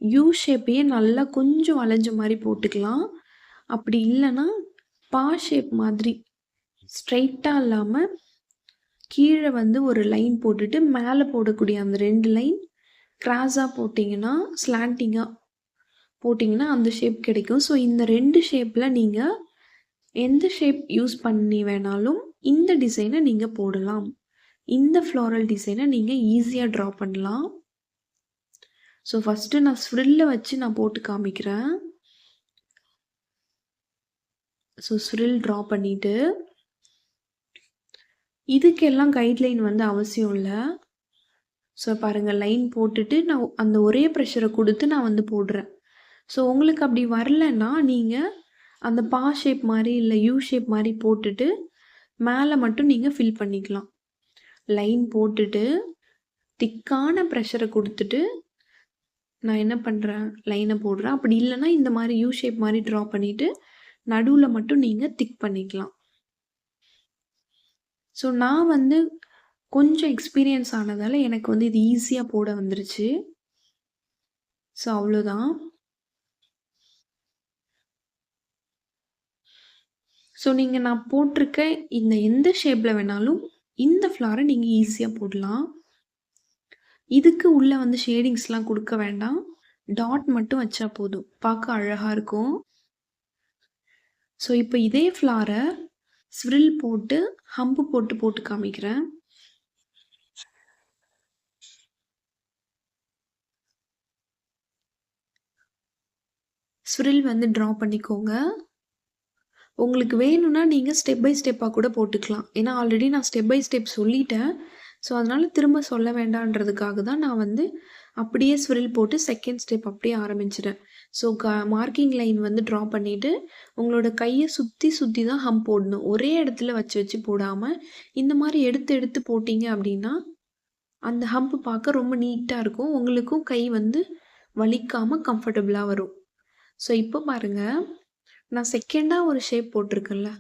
யூ ஷேப்பையே நல்லா கொஞ்சம் வளைஞ்ச மாதிரி போட்டுக்கலாம். அப்படி இல்லைன்னா பா ஷேப் மாதிரி ஸ்ட்ரைட்டாக இல்லாமல் கீழே வந்து ஒரு லைன் போட்டுட்டு மேலே போடக்கூடிய அந்த 2 லைன் கிராஸாக போட்டிங்கன்னா, ஸ்லாண்டிங்காக போட்டிங்கன்னா அந்த ஷேப் கிடைக்கும். ஸோ இந்த 2 ஷேப்பில் நீங்கள் எந்த ஷேப் யூஸ் பண்ணி வேணாலும் இந்த டிசைனை நீங்கள் போடலாம். இந்த ஃப்ளாரல் டிசைனை நீங்கள் ஈஸியாக ட்ரா பண்ணலாம். ஸோ ஃபஸ்ட்டு நான் ஸ்ப்ரில்லை வச்சு நான் போட்டு காமிக்கிறேன். ஸோ ஸ்ப்ரில் ட்ரா பண்ணிவிட்டு, இதுக்கெல்லாம் கைட்லைன் வந்து அவசியம் இல்லை. ஸோ பாருங்கள், லைன் போட்டுட்டு நான் அந்த ஒரே ப்ரெஷரை கொடுத்து நான் வந்து போடுறேன். ஸோ உங்களுக்கு அப்படி வரலன்னா நீங்கள் அந்த பா ஷேப் மாதிரி இல்லை யூ ஷேப் மாதிரி போட்டுட்டு மேலே மட்டும் நீங்கள் ஃபில் பண்ணிக்கலாம். லைன் போட்டுட்டு திக்கான ப்ரெஷரை கொடுத்துட்டு நான் என்ன பண்ணுறேன், லைனை போடுறேன். அப்படி இல்லைன்னா இந்த மாதிரி யூ ஷேப் மாதிரி ட்ரா பண்ணிவிட்டு நடுவில் மட்டும் நீங்கள் திக் பண்ணிக்கலாம். ஸோ நான் வந்து கொஞ்சம் எக்ஸ்பீரியன்ஸ் ஆனதால் எனக்கு வந்து இது ஈஸியாக போட வந்துருச்சு. ஸோ அவ்வளோதான். ஸோ நீங்கள் நான் போட்டிருக்க இந்த எந்த ஷேப்பில் வேணாலும் இந்த ஃப்ளாரை நீங்கள் ஈஸியாக போடலாம். இதுக்கு உள்ளே வந்து ஷேடிங்ஸ்லாம் கொடுக்க வேண்டாம், டாட் மட்டும் வச்சா போதும், பார்க்க அழகாக இருக்கும். ஸோ இப்போ இதே ஃப்ளாரை ஸ்ப்ரில் போட்டு ஹம்பு போட்டு காமிக்கிறேன். ஸ்ப்ரில் வந்து ட்ரா பண்ணிக்கோங்க. உங்களுக்கு வேணும்னா நீங்கள் ஸ்டெப் பை ஸ்டெப்பாக கூட போட்டுக்கலாம். ஏன்னா ஆல்ரெடி நான் ஸ்டெப் பை ஸ்டெப் சொல்லிட்டேன். ஸோ அதனால் திரும்ப சொல்ல வேண்டான்றதுக்காக தான் நான் வந்து அப்படியே ஸ்ப்ரில் போட்டு செகண்ட் ஸ்டெப் அப்படியே ஆரம்பிச்சிட்டேன். ஸோ மார்க்கிங் லைன் வந்து ட்ரா பண்ணிவிட்டு உங்களோட கையை சுற்றி சுற்றி தான் ஹம் போடணும். ஒரே இடத்துல வச்சு போடாமல் இந்த மாதிரி எடுத்து போட்டிங்க அப்படின்னா அந்த ஹம்பு பார்க்க ரொம்ப நீட்டாக இருக்கும். உங்களுக்கும் கை வந்து வலிக்காமல் கம்ஃபர்டபுளாக வரும். ஸோ இப்போ பாருங்கள், நான் செகண்டாக ஒரு ஷேப் போட்டிருக்கேன்ல,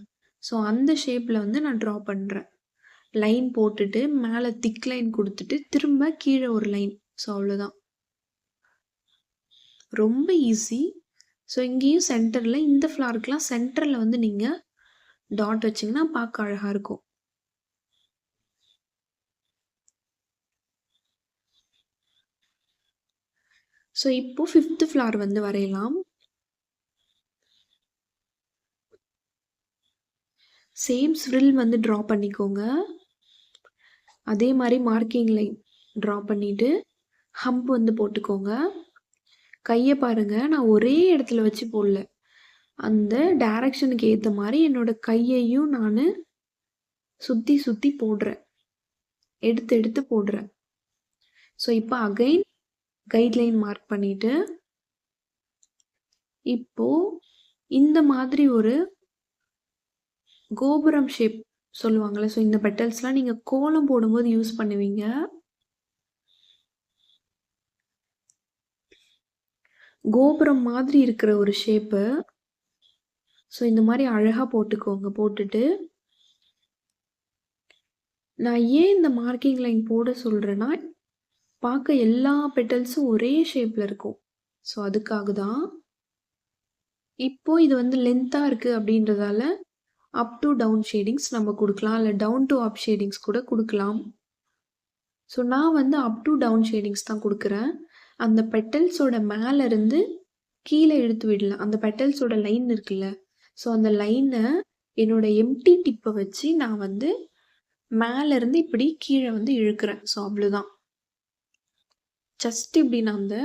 ஸோ அந்த ஷேப்பில் வந்து நான் ட்ரா பண்ணுறேன். லைன் போட்டுட்டு மேலே திக் லைன் கொடுத்துட்டு திரும்ப கீழே ஒரு லைன். ஸோ அவ்வளோதான், ரொம்ப ஈஸி. ஸோ இங்கேயும் சென்டரில் இந்த ஃப்ளாருக்கெலாம் சென்டரில் வந்து நீங்கள் டாட் வச்சிங்கன்னா பார்க்க அழகாக இருக்கும். ஸோ இப்போது 5th ஃப்ளார் வந்து வரையலாம். சேம் ஸ்ப்ரில் வந்து ட்ரா பண்ணிக்கோங்க. அதே மாதிரி மார்க்கிங் லைன் ட்ரா பண்ணிவிட்டு ஹம்ப் வந்து போட்டுக்கோங்க. கையை பாருங்கள், நான் ஒரே இடத்துல வச்சு போடல, அந்த டைரக்ஷனுக்கு ஏற்ற மாதிரி என்னோடய கையையும் நான் சுற்றி சுற்றி போடுறேன், எடுத்து எடுத்து போடுறேன். ஸோ இப்போ அகைன் கைட்லைன் மார்க் பண்ணிவிட்டு இப்போ இந்த மாதிரி ஒரு கோபுரம் ஷேப் சொல்லுவாங்கள்ல. ஸோ இந்த பெட்டல்ஸ்லாம் நீங்கள் கோலம் போடும்போது யூஸ் பண்ணுவீங்க. கோபுரம் மாதிரி இருக்கிற ஒரு ஷேப்பு. ஸோ இந்த மாதிரி அழகாக போட்டுக்கோங்க. போட்டுட்டு நான் ஏன் இந்த மார்க்கிங் லைன் போட சொல்கிறேன்னா, பார்க்க எல்லா பெட்டல்ஸும் ஒரே ஷேப்பில் இருக்கும். ஸோ அதுக்காக தான். இப்போ இது வந்து லென்த்தாக இருக்குது அப்படின்றதால அப் டு டவுன் ஷேடிங்ஸ் நம்ம கொடுக்கலாம். இல்லை டவுன் டு அப் ஷேடிங்ஸ் கூட கொடுக்கலாம். ஸோ நான் வந்து அப் டு டவுன் ஷேடிங்ஸ் தான் கொடுக்குறேன். அந்த பெட்டல்ஸோட மேலேருந்து கீழே இழுத்து விடல. அந்த பெட்டல்ஸோட லைன் இருக்குல்ல, ஸோ அந்த லைனை என்னோட எம்டி டிப்பை வச்சு நான் வந்து மேலேருந்து இப்படி கீழே வந்து இழுக்கிறேன். ஸோ அவ்வளோதான். ஜஸ்ட் இப்படி நான் அந்த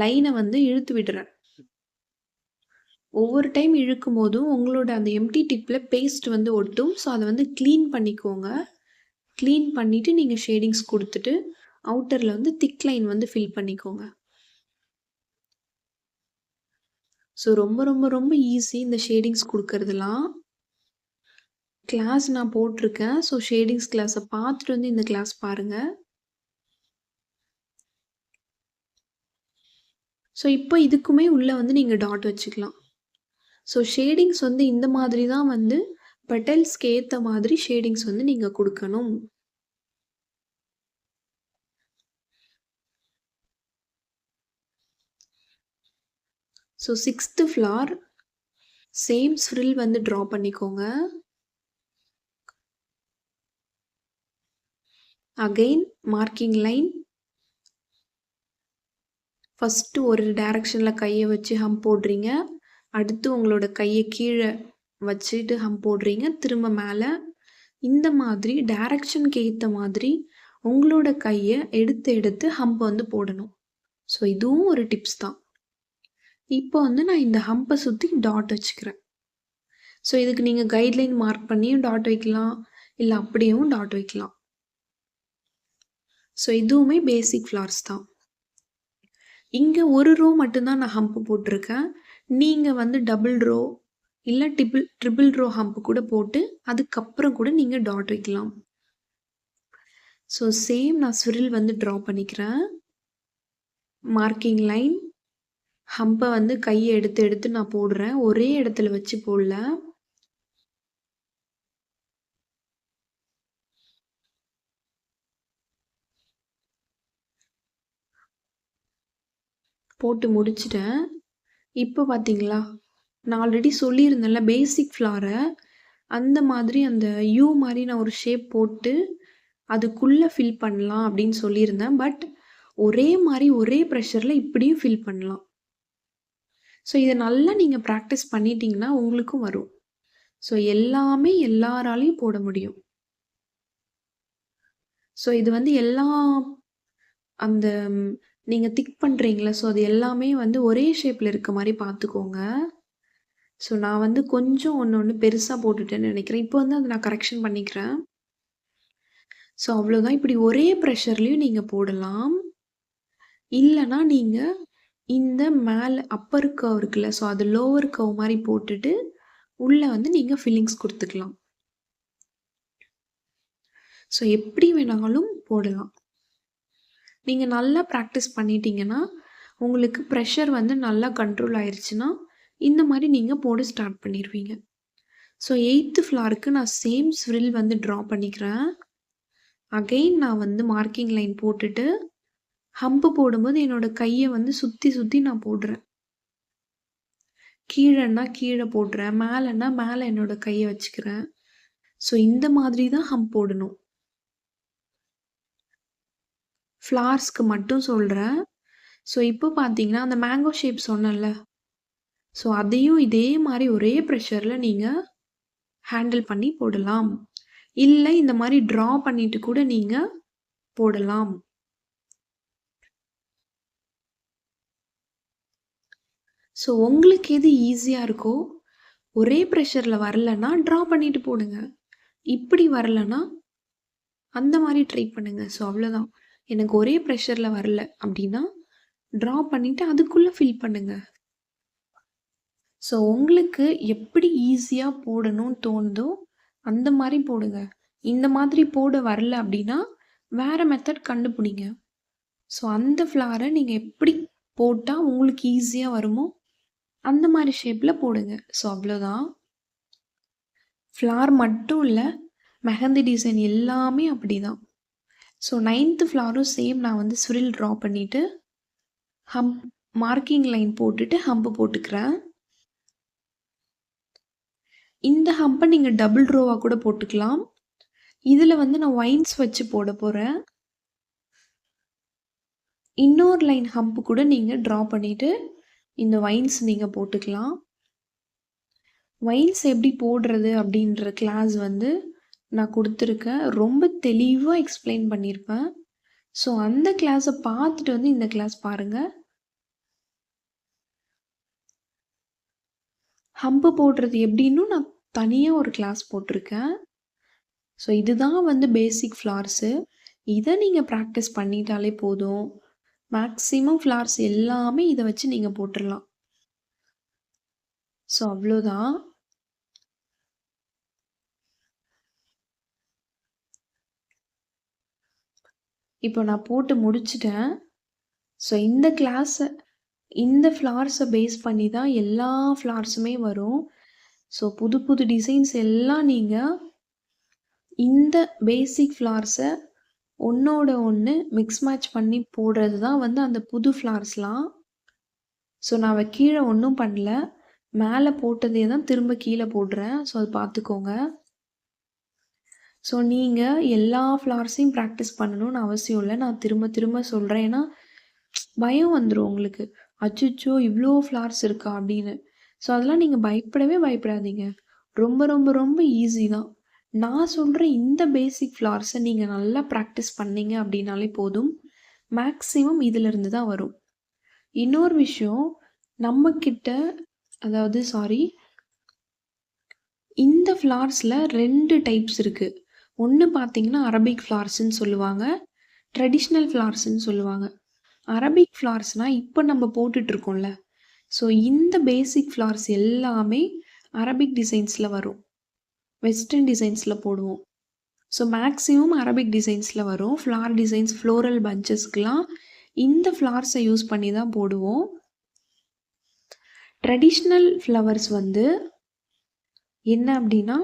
லைனை வந்து இழுத்து விடுறேன். ஒவ்வொரு டைம் இழுக்கும் போதும் உங்களோட அந்த எம்டி டிப்பில் பேஸ்ட் வந்து ஒட்டும். ஸோ அதை வந்து க்ளீன் பண்ணிக்கோங்க. க்ளீன் பண்ணிவிட்டு நீங்கள் ஷேடிங்ஸ் கொடுத்துட்டு அவுட்டரில் வந்து திக் லைன் வந்து ஃபில் பண்ணிக்கோங்க. ஸோ ரொம்ப ரொம்ப ரொம்ப ஈஸி இந்த ஷேடிங்ஸ் கொடுக்கறதுலாம். கிளாஸ் நான் போட்டிருக்கேன். ஸோ ஷேடிங்ஸ் கிளாஸை பார்த்துட்டு வந்து இந்த கிளாஸ் பாருங்கள். ஸோ இப்போ இதுக்குமே உள்ளே வந்து நீங்கள் டாட் வச்சுக்கலாம். ஸோ ஷேடிங்ஸ் வந்து இந்த மாதிரி தான் வந்து பெட்டல்ஸ்க்கு ஏற்ற மாதிரி ஷேடிங்ஸ் வந்து நீங்கள் கொடுக்கணும். ஸோ 6th ஃப்ளார் சேம் ஸ்ப்ரில் வந்து ட்ரா பண்ணிக்கோங்க. Again marking line. ஃபஸ்ட்டு ஒரு டைரக்ஷனில் கையை வச்சு ஹம் போடுறீங்க. அடுத்து உங்களோட கையை கீழே வச்சுட்டு ஹம் போடுறீங்க. திரும்ப மேலே. இந்த மாதிரி டைரக்ஷனுக்கு ஏற்ற மாதிரி உங்களோட கையை எடுத்து எடுத்து ஹம்ப் வந்து போடணும். ஸோ இதுவும் ஒரு டிப்ஸ் தான். இப்போ வந்து நான் இந்த ஹம்பை சுற்றி டாட் வச்சுக்கிறேன். ஸோ இதுக்கு நீங்கள் கைட்லைன் மார்க் பண்ணியும் டாட் வைக்கலாம், இல்லை அப்படியும் டாட் வைக்கலாம். ஸோ இதுவுமே பேசிக் ஃப்ளார்ஸ் தான். இங்கே ஒரு ரோ மட்டும்தான் நான் ஹம்ப் போட்டிருக்கேன். நீங்கள் வந்து டபுள் ரோ இல்லை ட்ரிபிள் ரோ ஹம்ப் கூட போட்டு அதுக்கப்புறம் கூட நீங்கள் டாட் வைக்கலாம். ஸோ சேம் நான் ஸ்விரில் வந்து ட்ரா பண்ணிக்கிறேன். Marking line. ஹம்பை வந்து கையை எடுத்து எடுத்து நான் போடுறேன். ஒரே இடத்துல வச்சு போடல. போட்டு முடிச்சிட்டேன். இப்போ பார்த்தீங்களா, நான் ஆல்ரெடி சொல்லியிருந்தேன்ல பேசிக் ஃப்ளாரை அந்த மாதிரி அந்த யூ மாதிரி நான் ஒரு ஷேப் போட்டு அதுக்குள்ளே ஃபில் பண்ணலாம் அப்படின்னு சொல்லியிருந்தேன். பட் ஒரே மாதிரி ஒரே ப்ரெஷரில் இப்படியும் ஃபில் பண்ணலாம். ஸோ இதை நல்லா நீங்கள் ப்ராக்டிஸ் பண்ணிட்டீங்கன்னா உங்களுக்கும் வரும். ஸோ எல்லாமே எல்லாராலையும் போட முடியும். ஸோ இது வந்து எல்லா அந்த நீங்கள் திக் பண்ணுறீங்களா, ஸோ அது எல்லாமே வந்து ஒரே ஷேப்பில் இருக்க மாதிரி பார்த்துக்கோங்க. ஸோ நான் வந்து கொஞ்சம் ஒன்று பெருசாக போட்டுட்டேன்னு நினைக்கிறேன். இப்போ வந்து அதை நான் கரெக்ஷன் பண்ணிக்கிறேன். ஸோ அவ்வளோதான். இப்படி ஒரே ப்ரெஷர்லேயும் நீங்கள் போடலாம். இல்லைனா நீங்கள் இந்த மேலே அப்பர் கர்வ் இருக்குல்ல, ஸோ அது லோவர் கர்வ் மாதிரி போட்டுட்டு உள்ளே வந்து நீங்கள் ஃபில்லிங்ஸ் கொடுத்துக்கலாம். ஸோ எப்படி வேணாலும் போடலாம். நீங்கள் நல்லா ப்ராக்டிஸ் பண்ணிட்டீங்கன்னா உங்களுக்கு ப்ரெஷர் வந்து நல்லா கண்ட்ரோல் ஆயிடுச்சுன்னா இந்த மாதிரி நீங்கள் போட ஸ்டார்ட் பண்ணிடுவீங்க. ஸோ 8th ஃப்ளாருக்கு நான் சேம் ஸ்விரில் வந்து ட்ரா பண்ணிக்கிறேன். அகெயின் நான் வந்து மார்க்கிங் லைன் போட்டுட்டு ஹம்பு போடும்போது என்னோடய கையை வந்து சுற்றி சுற்றி நான் போடுறேன். கீழேன்னா கீழே போடுறேன், மேலேன்னா மேலே என்னோடய கையை வச்சுக்கிறேன். ஸோ இந்த மாதிரி தான் ஹம்ப் போடணும். ஃப்ளார்ஸ்க்கு மட்டும் சொல்கிறேன். ஸோ இப்போ பார்த்தீங்கன்னா அந்த மேங்கோ ஷேப் சொன்னேன்ல, ஸோ அதையும் இதே மாதிரி ஒரே ப்ரெஷரில் நீங்கள் ஹேண்டில் பண்ணி போடலாம். இல்லை இந்த மாதிரி ட்ரா பண்ணிட்டு கூட நீங்கள் போடலாம். ஸோ உங்களுக்கு எது ஈஸியாக இருக்கோ, ஒரே ப்ரெஷரில் வரலன்னா ட்ரா பண்ணிட்டு போடுங்க. இப்படி வரலன்னா, அந்த மாரி ட்ரை பண்ணுங்க. ஸோ அவ்வளோதான். எனக்கு ஒரே ப்ரெஷர்ல வரல அப்படின்னா, ட்ரா பண்ணிட்டு அதுக்குள்ள ஃபில் பண்ணுங்க. ஸோ உங்களுக்கு எப்படி ஈஸியா போடணும்னு தோணுதோ, அந்த மாரி போடுங்க. இந்த மாதிரி போட வரல அப்படின்னா, வேற மெத்தட் கண்டுபிடிங்க. ஸோ அந்த ஃப்ளார நீங்க எப்படி போட்டா உங்களுக்கு ஈஸியா வருமோ, அந்த மாரி ஷேப்ல போடுங்க. ஸோ அவ்வளோதான். ஃப்ளார் மட்டும் இல்ல, மெஹந்தி டிசைன் எல்லாமே அப்படிதான். ஸோ 9த் ஃப்ளாரும் சேம் நான் வந்து ஸ்விரில் ட்ரா பண்ணிட்டு, ஹம்ப் மார்க்கிங் லைன் போட்டுட்டு ஹம்ப் போட்டுக்கிறேன். இந்த ஹம்ப நீங்க டபுள் ரோவா கூட போட்டுக்கலாம். இதுல வந்து நான் ஒயின்ஸ் வச்சு போட போறேன். இன்னொரு லைன் ஹம்ப் கூட நீங்க ட்ரா பண்ணிட்டு, இந்த ஒயின்ஸ் நீங்க போட்டுக்கலாம். ஒயின்ஸ் எப்படி போடுறது அப்படின்ற கிளாஸ் வந்து நான் குடுத்துருக்கேன். ரொம்ப தெளிவா எக்ஸ்பிளைன் பண்ணியிருப்பேன். ஸோ அந்த கிளாஸ பார்த்துட்டு வந்து இந்த கிளாஸ் பாருங்க. ஹம்ப் போடுறது எப்படின்னு நான் தனியா ஒரு கிளாஸ் போட்டிருக்கேன். ஸோ இதுதான் வந்து பேசிக் ஃப்ளார்ஸு. இத நீங்க பிராக்டிஸ் பண்ணிட்டாலே போதும். மேக்ஸிமம் ஃப்ளார்ஸ் எல்லாமே இத வச்சு நீங்க போட்டுறலாம். ஸோ அவ்வளோதான். இப்போ நான் போட்டு முடிச்சுட்டேன். ஸோ இந்த ஃப்ளார்ஸை பேஸ் பண்ணி தான் எல்லா ஃப்ளார்ஸுமே வரும். ஸோ புது புது டிசைன்ஸ் எல்லாம் நீங்கள் இந்த பேசிக் ஃப்ளார்ஸை ஒன்றோட ஒன்று மிக்ஸ் மேட்ச் பண்ணி போடுறது தான் வந்து அந்த புது ஃப்ளார்ஸ்லாம். ஸோ நான் கீழே ஒன்றும் பண்ணல. மேலே போட்டதே தான் திரும்ப கீழே போடுறேன். ஸோ அது பார்த்துக்கோங்க. ஸோ நீங்கள் எல்லா ஃப்ளார்ஸையும் ப்ராக்டிஸ் பண்ணணும்னு அவசியம் இல்லை. நான் திரும்ப திரும்ப சொல்கிறேன். ஏன்னா பயம் வந்துடும் உங்களுக்கு. அச்சச்சோ இவ்வளோ ஃப்ளார்ஸ் இருக்கா அப்படின்னு. ஸோ அதெல்லாம் நீங்கள் பயப்படாதீங்க. ரொம்ப ரொம்ப ரொம்ப ஈஸி தான். நான் சொல்கிற இந்த பேசிக் ஃப்ளார்ஸை நீங்கள் நல்லா ப்ராக்டிஸ் பண்ணீங்க அப்படின்னாலே போதும். மேக்ஸிமம் இதிலிருந்து தான் வரும். இன்னொரு விஷயம், நம்மக்கிட்ட இந்த ஃப்ளார்ஸில் 2 டைப்ஸ் இருக்குது. ஒன்று பார்த்தீங்கன்னா அரபிக் ஃப்ளார்ஸ்ன்னு சொல்லுவாங்க. ட்ரெடிஷ்னல் ஃப்ளார்ஸ்ன்னு சொல்லுவாங்க. அரபிக் ஃப்ளார்ஸ்னால் இப்போ நம்ம போட்டுட்ருக்கோம்ல. ஸோ இந்த பேசிக் ஃப்ளார்ஸ் எல்லாமே அரபிக் டிசைன்ஸில் வரும். வெஸ்டர்ன் டிசைன்ஸில் போடுவோம். ஸோ மேக்ஸிமம் அரபிக் டிசைன்ஸில் வரும். ஃப்ளார் டிசைன்ஸ், ஃப்ளோரல் பஞ்சஸ்க்கெலாம் இந்த ஃப்ளார்ஸை யூஸ் பண்ணி தான் போடுவோம். ட்ரெடிஷ்னல் ஃப்ளவர்ஸ் வந்து என்ன அப்படின்னா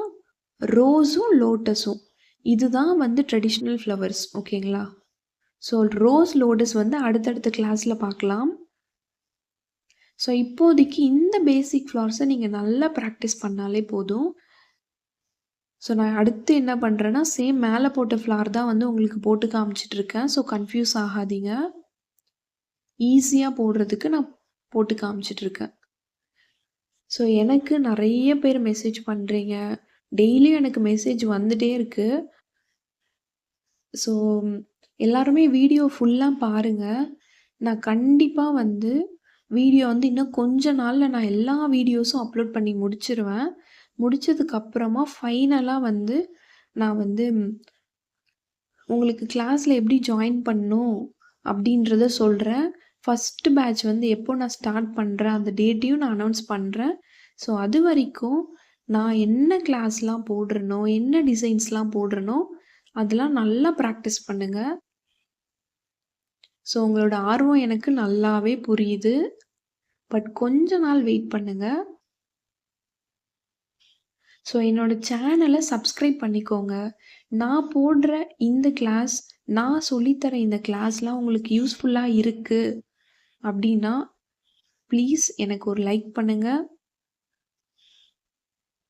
ரோஸும் லோட்டஸும் இதுதான் வந்து ட்ரெடிஷ்னல் ஃப்ளவர்ஸ். ஓகேங்களா? ஸோ ரோஸ் லோட்டஸ் வந்து அடுத்தடுத்த கிளாஸில் பார்க்கலாம். ஸோ இப்போதைக்கு இந்த பேசிக் ஃப்ளார்ஸை நீங்கள் நல்லா ப்ராக்டிஸ் பண்ணாலே போதும். ஸோ நான் அடுத்து என்ன பண்ணுறேன்னா சேம் மேலே போட்ட ஃப்ளார் தான் வந்து உங்களுக்கு போட்டு காமிச்சிட்ருக்கேன். ஸோ கன்ஃபியூஸ் ஆகாதீங்க. ஈஸியாக போடுறதுக்கு நான் போட்டு காமிச்சிட்ருக்கேன். ஸோ எனக்கு நிறைய பேர் மெசேஜ் பண்ணுறீங்க. டெய்லியும் எனக்கு மெசேஜ் வந்துகிட்டே இருக்குது. ஸோ எல்லாருமே வீடியோ ஃபுல்லாக பாருங்கள். நான் கண்டிப்பாக வந்து வீடியோ வந்து இன்னும் கொஞ்ச நாளில் நான் எல்லா வீடியோஸும் அப்லோட் பண்ணி முடிச்சிருவேன். முடிச்சதுக்கப்புறமா ஃபைனலாக வந்து நான் வந்து உங்களுக்கு கிளாஸில் எப்படி ஜாயின் பண்ணணும் அப்படின்றத சொல்கிறேன். ஃபஸ்ட்டு பேட்ச் வந்து எப்போ நான் ஸ்டார்ட் பண்ணுறேன் அந்த டேட்டையும் நான் அனௌன்ஸ் பண்ணுறேன். ஸோ அது வரைக்கும் நான் என்ன கிளாஸ்லாம் போடுறேனோ, என்ன டிசைன்ஸ்லாம் போடுறேனோ அதெல்லாம் நல்லா ப்ராக்டிஸ் பண்ணுங்கள். ஸோ உங்களோட ஆர்வம் எனக்கு நல்லாவே புரியுது. பட் கொஞ்ச நாள் வெயிட் பண்ணுங்கள். ஸோ என்னோடய சேனலை சப்ஸ்கிரைப் பண்ணிக்கோங்க. நான் போடுற இந்த கிளாஸ், நான் சொல்லித்தர இந்த கிளாஸ்லாம் உங்களுக்கு யூஸ்ஃபுல்லாக இருக்குது அப்படின்னா ப்ளீஸ் எனக்கு ஒரு லைக் பண்ணுங்கள்.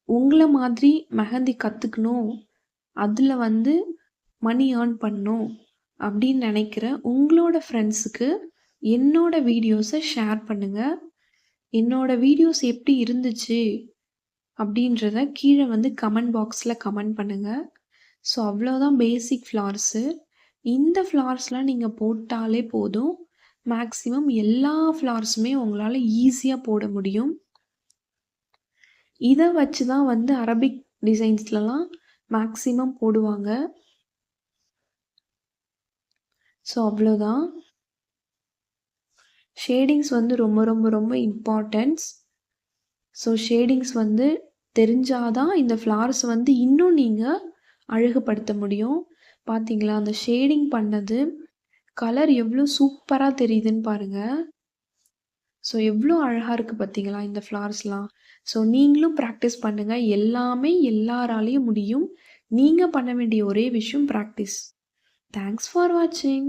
உங்களை மாதிரி மெஹந்தி கற்றுக்கணும், அதில் வந்து மணி ஏர்ன் பண்ணணும் அப்படின்னு நினைக்கிற உங்களோட ஃப்ரெண்ட்ஸுக்கு என்னோட வீடியோஸை ஷேர் பண்ணுங்கள். என்னோட வீடியோஸ் எப்படி இருந்துச்சு அப்படின்றத கீழே வந்து கமெண்ட் பாக்ஸில் கமெண்ட் பண்ணுங்கள். ஸோ அவ்வளோதான் பேசிக் ஃப்ளார்ஸு. இந்த ஃப்ளார்ஸ்லாம் நீங்கள் போட்டாலே போதும். மேக்ஸிமம் எல்லா ஃப்ளார்ஸுமே உங்களால் ஈஸியாக போட முடியும். இதை வச்சு தான் வந்து அரபிக் டிசைன்ஸ்லலாம் மேக்ஸிமம் போடுவாங்க. ஸோ அவ்வளோதான். ஷேடிங்ஸ் வந்து ரொம்ப ரொம்ப ரொம்ப இம்பார்ட்டன்ஸ். ஸோ ஷேடிங்ஸ் வந்து தெரிஞ்சாதான் இந்த ஃப்ளார்ஸ் வந்து இன்னும் நீங்கள் அழகுபடுத்த முடியும். பார்த்தீங்களா அந்த ஷேடிங் பண்ணது கலர் எவ்வளோ சூப்பராக தெரியுதுன்னு பாருங்கள். ஸோ எவ்வளோ அழகாக இருக்குது பார்த்தீங்களா இந்த ஃப்ளார்ஸ்லாம். ஸோ நீங்களும் ப்ராக்டிஸ் பண்ணுங்கள். எல்லாமே எல்லாராலையும் முடியும். நீங்கள் பண்ண வேண்டிய ஒரே விஷயம் ப்ராக்டிஸ். தேங்க்ஸ் ஃபார் வாட்சிங்.